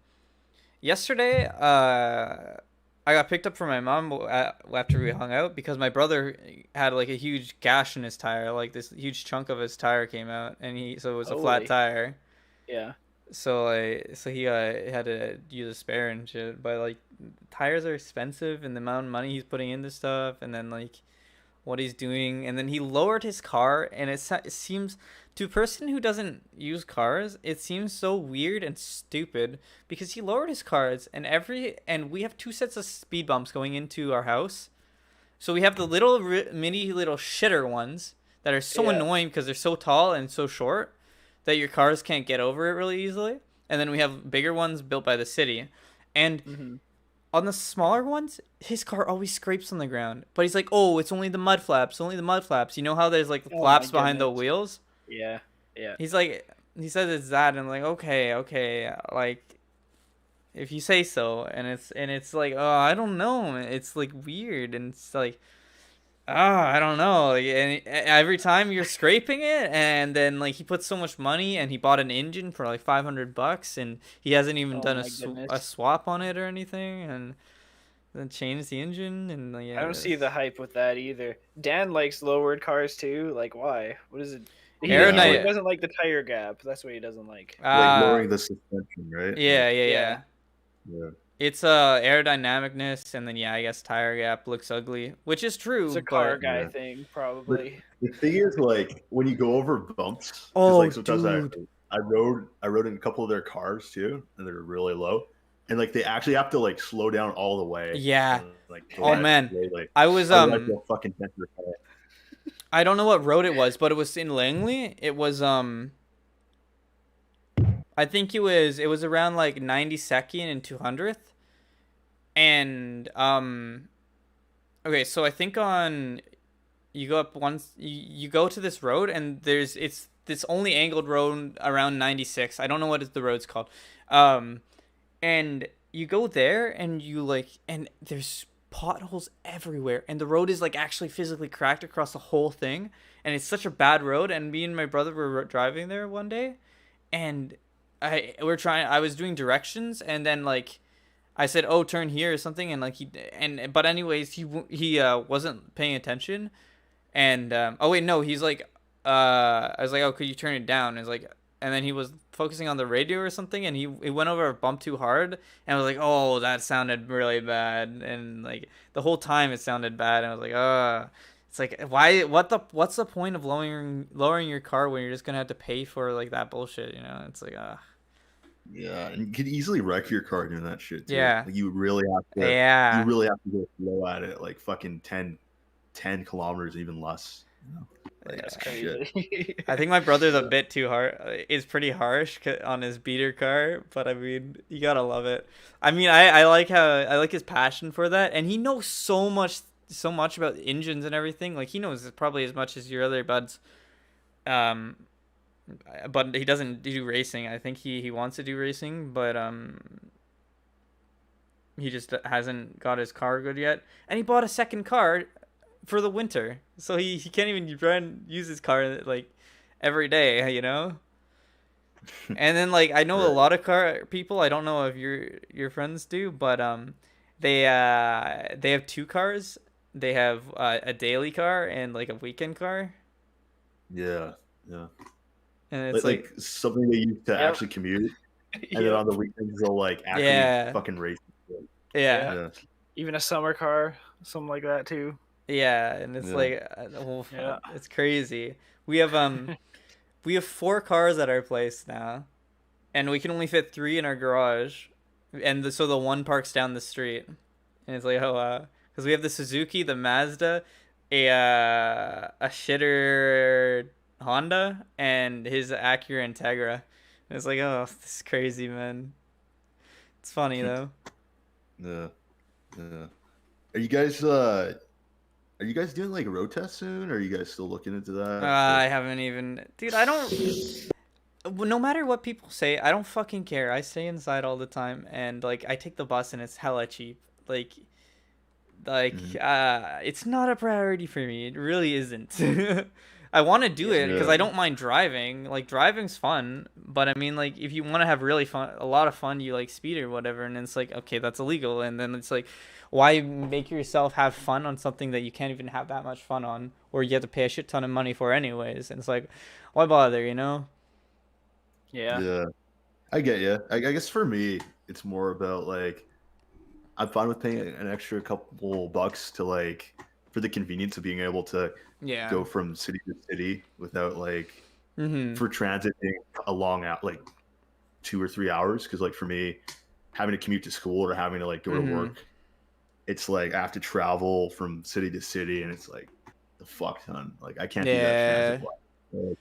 yesterday I got picked up from my mom after we hung out because my brother had like a huge gash in his tire, like this huge chunk of his tire came out, and it was a flat tire. Yeah. So he had to use a spare and shit, but like tires are expensive, and the amount of money he's putting into stuff, and then like what he's doing, and then he lowered his car, and it seems, to a person who doesn't use cars, it seems so weird and stupid because he lowered his cars, and we have two sets of speed bumps going into our house. So we have the little mini little shitter ones that are so annoying because they're so tall and so short that your cars can't get over it really easily. And then we have bigger ones built by the city. And on the smaller ones, his car always scrapes on the ground. But he's like, oh, it's only the mud flaps, only the mud flaps. You know how there's like flaps behind the wheels? Yeah, yeah. He's like, he says it's that, and I'm like, okay, like, if you say so. And it's like, oh, I don't know. It's like weird, and it's like, I don't know. Like, and every time you're scraping it, and then like he put so much money, and he bought an engine for like $500, and he hasn't even Oh done my a goodness. swap on it or anything, and then changed the engine, and like, I yeah, don't see the hype with that either. Dan likes lowered cars too. Like, why? What is it? Yeah, He aerodynamic. doesn't like the tire gap. That's what he doesn't like. like Uh, lowering the suspension, right? yeah, Like, yeah, Yeah, yeah. yeah. It's aerodynamicness, and then yeah, I guess tire gap looks ugly, which is it's true, a car but guy Yeah. thing, But probably. the thing is, like, when you go over bumps, because oh, like sometimes dude, I rode in a couple of their cars too, and they're really low, and like they actually have to like slow down all the way yeah. and like go Oh at it man, slowly. I was Otherwise, they'll fucking dent your car. I don't know what road it was, but it was in Langley. It was I think it was around like 92nd and 200th. And okay, so I think on you go up once you go to this road, and it's this only angled road around 96. I don't know what the road's called. Um and you go there, and you like, and there's potholes everywhere, and the road is like actually physically cracked across the whole thing, and it's such a bad road. And me and my brother were driving there one day, and I was doing directions, and then like I said, "Oh, turn here" or something, and like but anyways, he wasn't paying attention, and oh wait, no, he's like, I was like, "Oh, could you turn it down?" And it's like, and then he was focusing on the radio or something, and he went over a bump too hard, and I was like, "Oh, that sounded really bad," and like the whole time it sounded bad, and I was like, It's like, why? What's the point of lowering your car when you're just gonna have to pay for like that bullshit? You know, it's like, Yeah, and you could easily wreck your car doing that shit too. yeah, Like you yeah. really have to go slow at it, like fucking 10 kilometers, even less. You know? Like That's shit. crazy. I think my brother's a bit too is pretty harsh on his beater car, but I mean, you gotta love it. I mean, I like his passion for that, and he knows so much about engines and everything. Like he knows probably as much as your other buds. Um, but he doesn't do racing. I think he wants to do racing, but he just hasn't got his car good yet. And he bought a second car for the winter, so he can't even try and use his car like every day, you know. And then like I know a Right. lot of car people. I don't know if your friends do, but they have two cars. They have a daily car and like a weekend car, Yeah, yeah. and it's Like like something they use to Yep. actually commute, and then Yep. on the weekends they'll like actually yeah, fucking race. yeah, Yeah. Yeah, Even a summer car, something like that too. yeah, and it's yeah. like well, Yeah. it's crazy. We have we have four cars at our place now, and we can only fit three in our garage, and so the one parks down the street, and it's like, oh, because we have the Suzuki, the Mazda, a shitter Honda, and his Acura Integra. And it's like, oh, this is crazy, man. It's funny though. Yeah, yeah. Are you guys doing like a road test soon? Or are you guys still looking into that? I haven't even, dude. I don't. No matter what people say, I don't fucking care. I stay inside all the time, and like I take the bus, and it's hella cheap. Like Mhm. it's not a priority for me. It really isn't. I want to do Yeah. it because Yeah, I don't mind driving. Like driving's fun, but I mean, like if you want to have really fun, a lot of fun, you like speed or whatever, and it's like, okay, that's illegal, and then it's like, why make yourself have fun on something that you can't even have that much fun on, or you have to pay a shit ton of money for anyways? And it's like, why bother, you know? Yeah. yeah. I get you. I guess for me, it's more about like I'm fine with paying an extra couple bucks to like for the convenience of being able to Yeah. go from city to city without like Mhm. for transit being a long out like 2 or 3 hours. Because like for me, having to commute to school or having to like go to Mhm. work, it's like I have to travel from city to city, and it's like the fuck ton. Like I can't do that transit. Yeah. Like,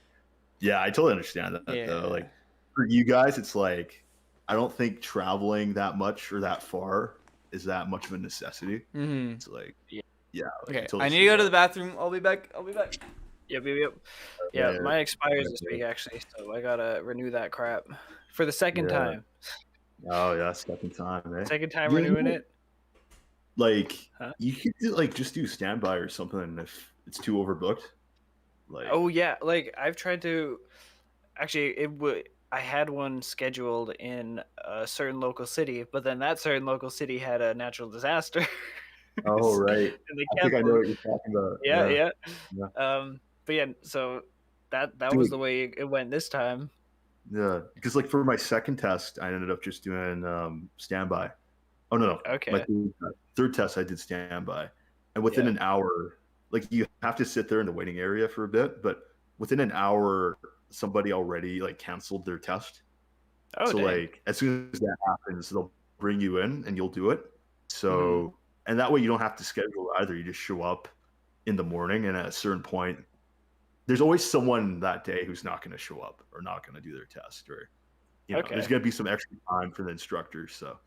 yeah, I totally understand that though. Yeah. Like for you guys, it's like I don't think traveling that much or that far is that much of a necessity. Mhm. It's like, Yeah. yeah, like I Okay, totally I need to see go to the that. bathroom. I'll be back. I'll be back. Yep. Yep. Yep. Yeah. Yeah, Mine expires this yeah, week actually, so I gotta renew that crap for the second yeah. time. Oh yeah, second time, eh? Second time You, renewing you, it. Like Huh? you could just do standby or something if it's too overbooked. Like Oh yeah, like I've tried to. Actually, it would. I had one scheduled in a certain local city, but then that certain local city had a natural disaster. oh right, And they I think I know canceled. what you're talking about. Yeah, yeah. Yeah. But yeah, so that was Dude, the way it went this time. yeah, because like for my second test, I ended up just doing standby. Oh no, my Okay. third test I did standby, and within Yeah. an hour, like you have to sit there in the waiting area for a bit, but within an hour, somebody already like canceled their test. Oh So dang. like as soon as that happens, they'll bring you in and you'll do it. Hmm. So and that way you don't have to schedule either. You just show up in the morning, and at a certain point, there's always someone that day who's not going to show up or not going to do their test, or there's Okay. going to be some extra time for the instructors. So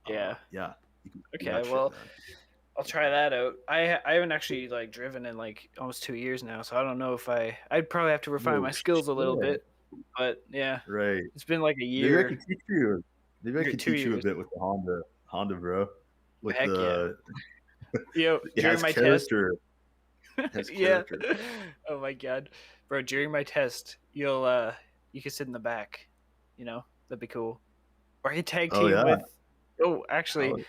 Yeah. yeah, you can do Okay. that shit, Well, man. I'll try that out. I haven't actually like driven in like almost 2 years now, so I don't know if I'd probably have to refine Oh, my skills a little shit. bit. But yeah, Right. it's been like a Maybe I year. could teach you. Maybe I You're could 2 teach you a years. bit with the Honda, bro. With Heck yeah. the Yo, it during has my test. character. It has Yeah. character. Oh my god, bro! During my test, you can sit in the back. That'd be cool. Or I tag Oh team yeah. with. Oh, actually, Oh,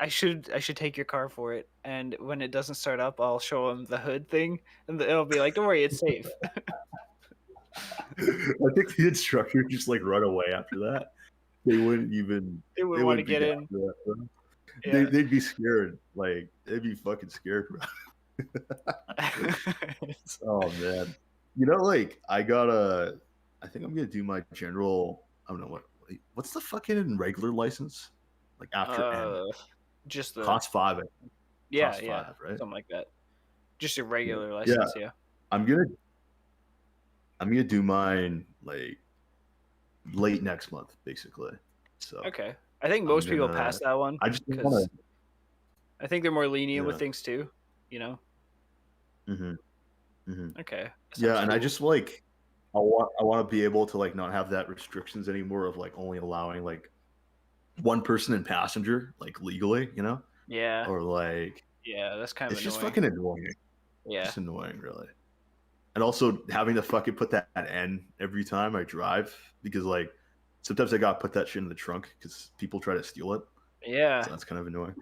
I should take your car for it. And when it doesn't start up, I'll show him the hood thing, and it'll be like, "Don't worry, it's safe." I think the instructor just like run away after that. They wouldn't even. They would They want to wouldn't be get down in. for that, bro. Yeah. They'd be scared. Like they'd be fucking scared, bro. Oh man. Like I think I'm gonna do my general. I don't know what's the fucking regular license like after N. Just the Class 5. yeah, Class yeah, 5, right? something like that. Just your regular Yeah. license, yeah. I'm gonna do mine like late next month, basically. So Okay, I think I'm most people gonna. pass that one I just want because to. I think they're more lenient with Yeah. things too. You know. Hmm. Hmm. Okay. That Yeah, sounds and I cool. just like I want to be able to like not have that restrictions anymore of like only allowing like one person and passenger like legally, Yeah, or like yeah, that's kind of it's just annoying. fucking annoying. Yeah. Just annoying, really. And also having to fucking put that N every time I drive because like sometimes I gotta put that shit in the trunk because people try to steal it. Yeah. So that's kind of annoying.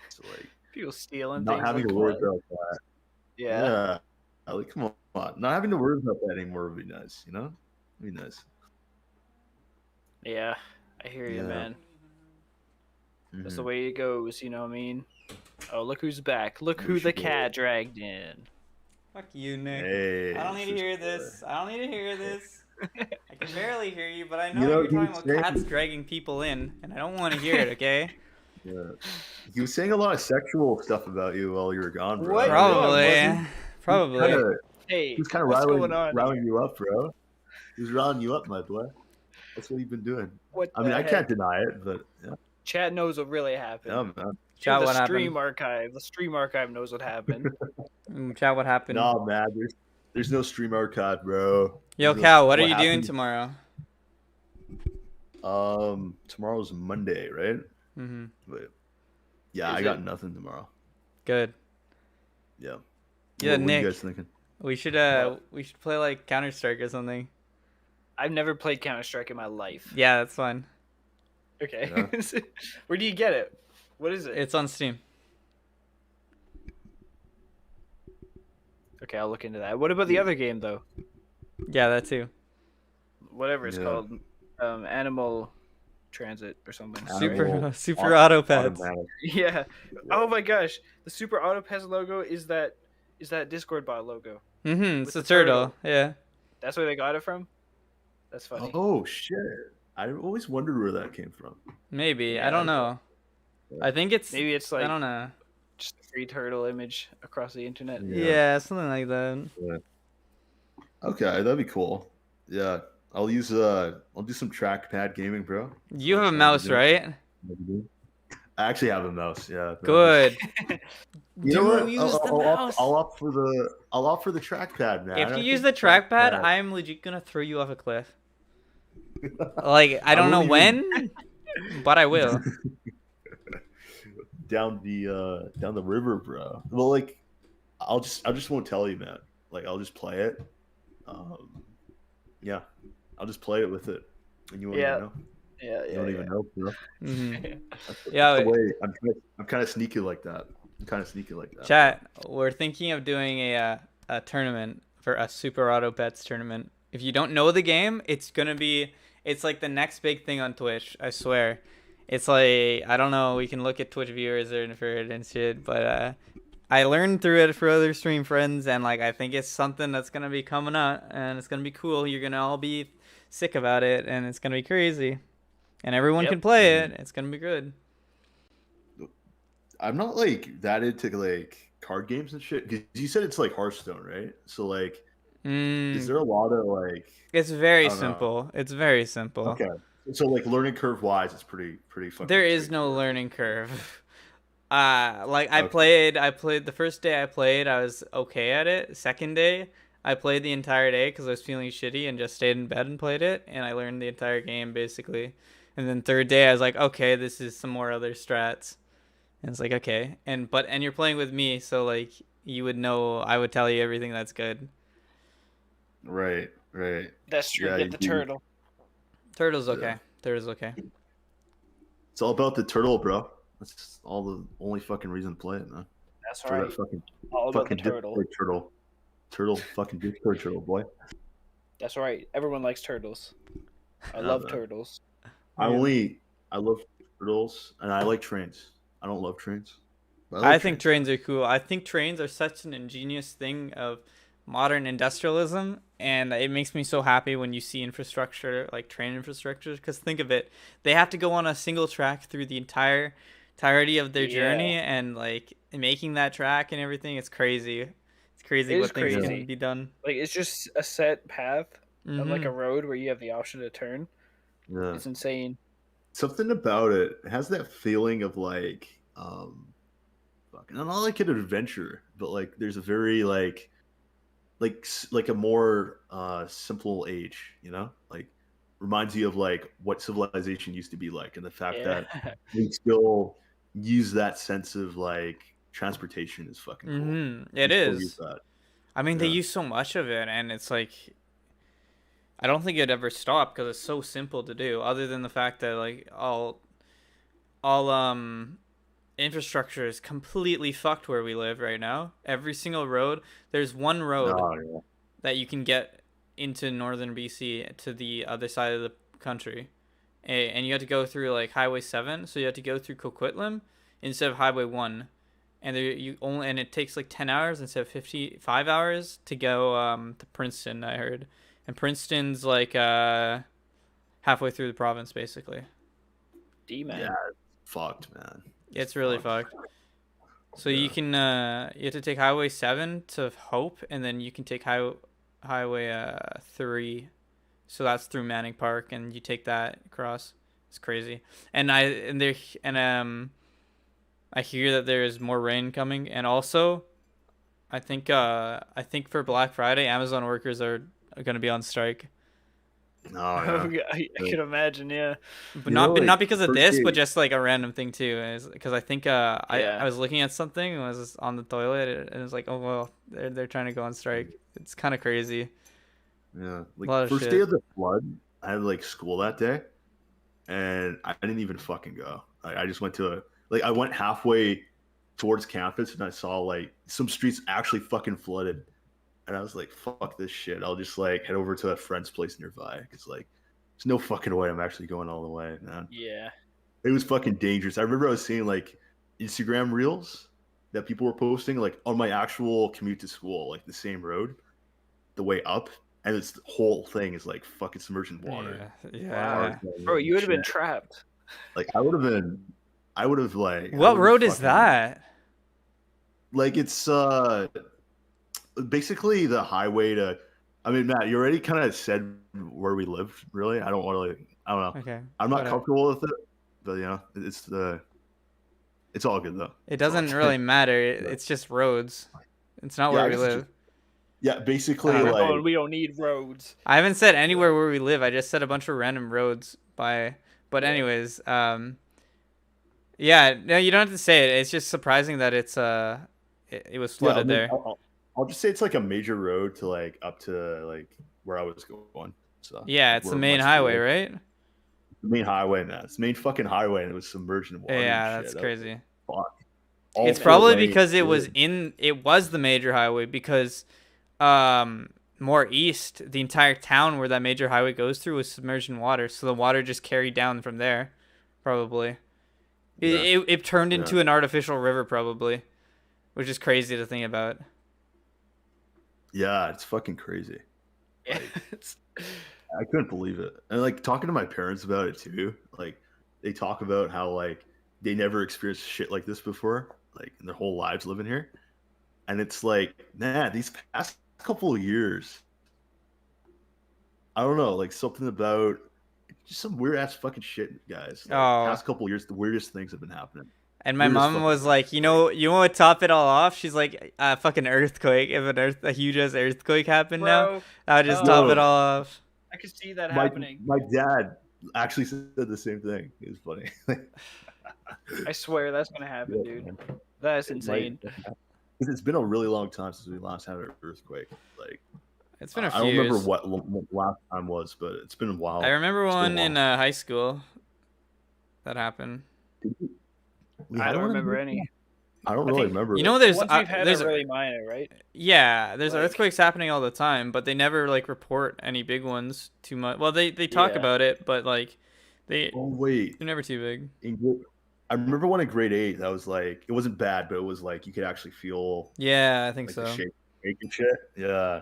So like People stealing not things. having Like, to come worry on. about that. Yeah. Yeah. Like come on. Not having to worry about that anymore would be nice, It'd be nice. Yeah. I hear you, Yeah. man. That's the Mhm. way it goes. You know what I mean? Oh, look who's back! Look We who the should go. cat dragged in. Fuck you, Nick. Hey, I don't need to sister. hear this. I don't need to hear this. I can barely hear you, but I know You know, you're he talking was about saying- cats dragging people in, and I don't want to hear it, okay? Yeah. He was saying a lot of sexual stuff about you while you were gone, bro. What? Probably. Probably. Hey, He was kind of what's going on? riling you up, bro. He was riling you up, my boy. That's what he's been doing. What? I mean, the I heck? can't deny it, but yeah, Chat knows what really happened. man. Chat, the what stream happened? archive. The stream archive knows what happened. Chat, what happened? No, man. There's no stream archive, bro. Yo, There's no- Cal, what are you doing happened- tomorrow? Tomorrow's Monday, right? Mm-hmm. But yeah, Is I got it? nothing tomorrow. Good. Yeah. Yeah, what are Nick. you guys thinking? We should What? we should play like Counter-Strike or something. I've never played Counter-Strike in my life. Yeah, that's fun. Okay. Yeah. Where do you get it? What is it? It's on Steam. Okay, I'll look into that. What about the other game though? Yeah, that too. Whatever it's Yeah. called, Animal Transit or something. Animal- Super auto pads. Automatic. Yeah. Oh my gosh, the Super Autopez logo is that Discord bot logo. Mm-hmm. It's With a the turtle. turtle. Yeah. That's where they got it from. That's funny. Oh shit! I always wondered where that came from. Maybe. Yeah, I don't know. I think it's. Maybe it's I like don't know. just a free turtle image across the internet. Yeah. Yeah, something like that. Okay, that'd be cool. Yeah, I'll do some trackpad gaming, bro. You have a That's what mouse, I'm right? doing. I actually have a mouse. Yeah. Good. You know what? Use the I'll mouse. I'll opt for the trackpad, man. If I you use think the trackpad, I'm legit gonna throw you off a cliff. Like I don't know won't even- when, but I will. down the river, bro. Well, like I just won't tell you, man. Like I'll just play it. Yeah, I'll just play it with it, and you won't even know. Yeah. You don't even know, bro. Mm-hmm. That's Yeah, the way. I'm kind of sneaky like that. Chat, we're thinking of doing a tournament for a Super Auto Bets tournament. If you don't know the game, it's like the next big thing on Twitch. I swear. It's like, I don't know. We can look at Twitch viewers for it and shit, but I learned through it for other stream friends, and like I think it's something that's gonna be coming out, and it's gonna be cool. You're gonna all be sick about it, and it's gonna be crazy, and everyone can play it. It's gonna be good. I'm not like that into like card games and shit. Because you said it's like Hearthstone, right? So like, is there a lot of like? It's very simple. It's very simple. Okay. So like learning curve wise, it's pretty fucking. There is no learning curve. I played the first day I played, I was okay at it. Second day, I played the entire day because I was feeling shitty and just stayed in bed and played it, and I learned the entire game basically. And then third day, I was like, okay, this is some more other strats. And it's like, okay, and you're playing with me, so like you would know, I would tell you everything that's good. Right. That's true. Yeah, Get the turtle. Turtle's okay. Yeah. Turtle's okay. It's all about the turtle, bro. That's all the only fucking reason to play it, man. That's right. That all about the turtle. Turtle, fucking Discord turtle, boy. That's right. Everyone likes turtles. I love turtles. I love turtles, and I like trains. I don't love trains. I think trains are cool. I think trains are such an ingenious thing of modern industrialism, and it makes me so happy when you see infrastructure like train infrastructure, because think of it, they have to go on a single track through the entirety of their journey, and like making that track and everything, it's crazy. It's crazy what things can be done. Like it's just a set path on like a road where you have the option to turn. Yeah. It's insane. Something about it has that feeling of like fucking, not like an adventure, but like there's a very like a more simple age, you know, like reminds you of like what civilization used to be like, and the fact that we still use that sense of like transportation is fucking cool. It is. I mean, they use so much of it, and it's like, I don't think it'd ever stop because it's so simple to do, other than the fact that like all infrastructure is completely fucked where we live right now. Every single road, there's one road that you can get into northern BC to the other side of the country, and you have to go through like Highway 7, so you have to go through Coquitlam instead of Highway 1, and it takes like 10 hours instead of 55 hours to go to Princeton, I heard. And Princeton's like halfway through the province, basically. Dman. Yeah, fucked, man. It's really fucked. So you can you have to take Highway 7 to Hope, and then you can take Highway 3. So that's through Manning Park, and you take that across. It's crazy. And I hear that there's more rain coming, and also I think for Black Friday, Amazon workers are going to be on strike. I can imagine, yeah. But not because of this, but just like a random thing too. Because I think I was looking at something and was on the toilet, and it was like, oh well, they're trying to go on strike. It's kind of crazy. Yeah, like first day of the flood, I had like school that day, and I didn't even fucking go. I just went to I went halfway towards campus, and I saw like some streets actually fucking flooded. And I was like, fuck this shit. I'll just like head over to a friend's place nearby. Because like, there's no fucking way I'm actually going all the way, man. Yeah. It was fucking dangerous. I remember I was seeing like Instagram reels that people were posting like on my actual commute to school, like the same road, the way up. And this whole thing is like fucking submerged in water. Yeah. Bro, you would have been trapped. Like I would have like. What road is that? Like it's basically the highway to, I mean, Matt, you already kind of said where we live, really. I don't want to, I don't know. Okay. I'm not comfortable with it, but you know, it's all good though. It doesn't really matter. It's just roads. It's not where we live. Basically we don't need roads. I haven't said anywhere where we live. I just said a bunch of random roads but anyways, Yeah, no, you don't have to say it. It's just surprising that it was Yeah, I flooded mean, there. I'll just say it's like a major road to like up to like where I was going. So Yeah, like it's the where my main school highway, is. right? The main highway, man. It's the main fucking highway, and it was submerged in water and Yeah, shit. that's That was crazy. fuck. All It's four probably lanes. because it was the major highway because more east, the entire town where that major highway goes through was submerged in water, so the water just carried down from there, probably. Yeah, It turned yeah, into an artificial river, probably, which is crazy to think about. yeah. It's fucking crazy. Yeah. Like, I couldn't believe it. And like talking to my parents about it too. Like they talk about how like they never experienced shit like this before, like in their whole lives living here. And it's like, man, these past couple of years, I don't know, like something about just some weird ass fucking shit, guys. Like Oh, past couple of years, the weirdest things have been happening. and my Weirdest mom fucking was like, things. Like, you want to top it all off? She's like, a fucking earthquake. If a huge ass earthquake happened now, Bro, I would just top oh, it no, all off. I could see that my happening. my dad actually said the same thing. It was funny. I swear that's gonna happen, Yeah, dude. man. That's It insane. because it's been a really long time since we last had an earthquake. Like It's been a I few don't remember years. what last time was, but it's been a while. I remember It's been a one in while. high school that happened. We I had don't one in remember high any. school? I don't I really think remember. You it. know, the ones we've had there's are really minor, right? yeah, there's Like, earthquakes happening all the time, but they never like report any big ones too much. Well, they talk yeah. about it, but like they're Oh wait, never too big. I remember one in grade 8 that was like it wasn't bad, but it was like you could actually feel Yeah, I think like the so. shake and shit. Yeah,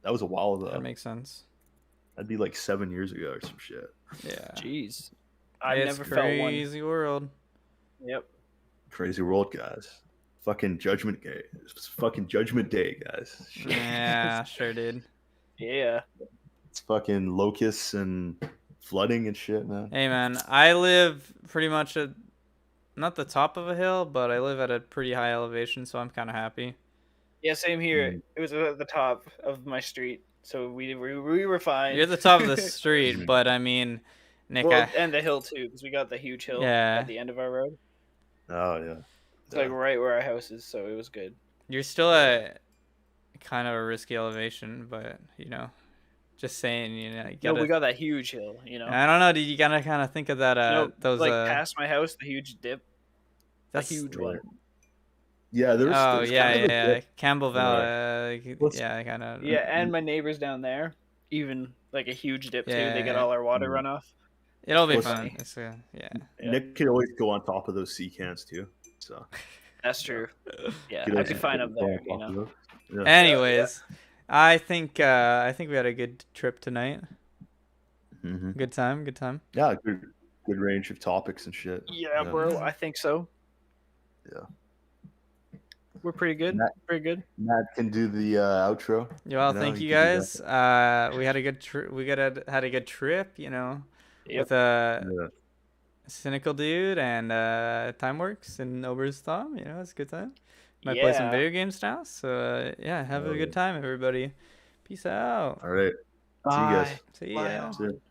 that was a while That ago. makes sense. That'd be like 7 years ago or some shit. Yeah. Jeez. I've It's never felt one. crazy world. Yep. Crazy world, guys. Fucking Judgment Day. It's fucking Judgment Day, guys. Shit. Yeah, sure did. Yeah. It's fucking locusts and flooding and shit, man. Hey man, I live pretty much at not the top of a hill, but I live at a pretty high elevation, so I'm kind of happy. Yeah, same here. Mm. It was at the top of my street, so we were fine. You're at the top of the street, but I mean, Nick, Well, and the hill too, because we got the huge hill Yeah. at the end of our road. Oh yeah. It's like right where our house is, so it was good. you're still at kind of a risky elevation, but you know, just saying, you know, you No, we gotta. got that huge hill, you know. I don't know. Did you gotta kind of think of that? Those like past my house, the huge dip, the that's huge Yeah. one. Yeah, there's. oh there's yeah, kind of a yeah, dip. Campbell Yeah. Valley. What's- Yeah, kind of. Yeah, and my neighbors down there, even like a huge dip too. They get Yeah. all our water Mm. runoff. It'll be What's- fun. It's yeah. Yeah. Nick could always go on top of those sea cans too. So That's true. Yeah, Could I'd always be fine up go on there, top you of know. those. Yeah. Anyways, I think we had a good trip tonight. Mhm. Good time. Good time. Yeah, good range of topics and shit. Yeah, bro, I think so. Yeah. We're pretty good. Matt- Pretty good. Matt can do the outro. Well, You know, thank he you can do guys. We had a good trip. had a good trip. You know, Yep. with Yeah. Cynical Dude and Timeworks and Oberstom. You know, it's a good time. Might play some Yeah. video games now. So yeah, have Oh, a good yeah. time, everybody. Peace out. All right. See you guys. See Bye. ya. See ya.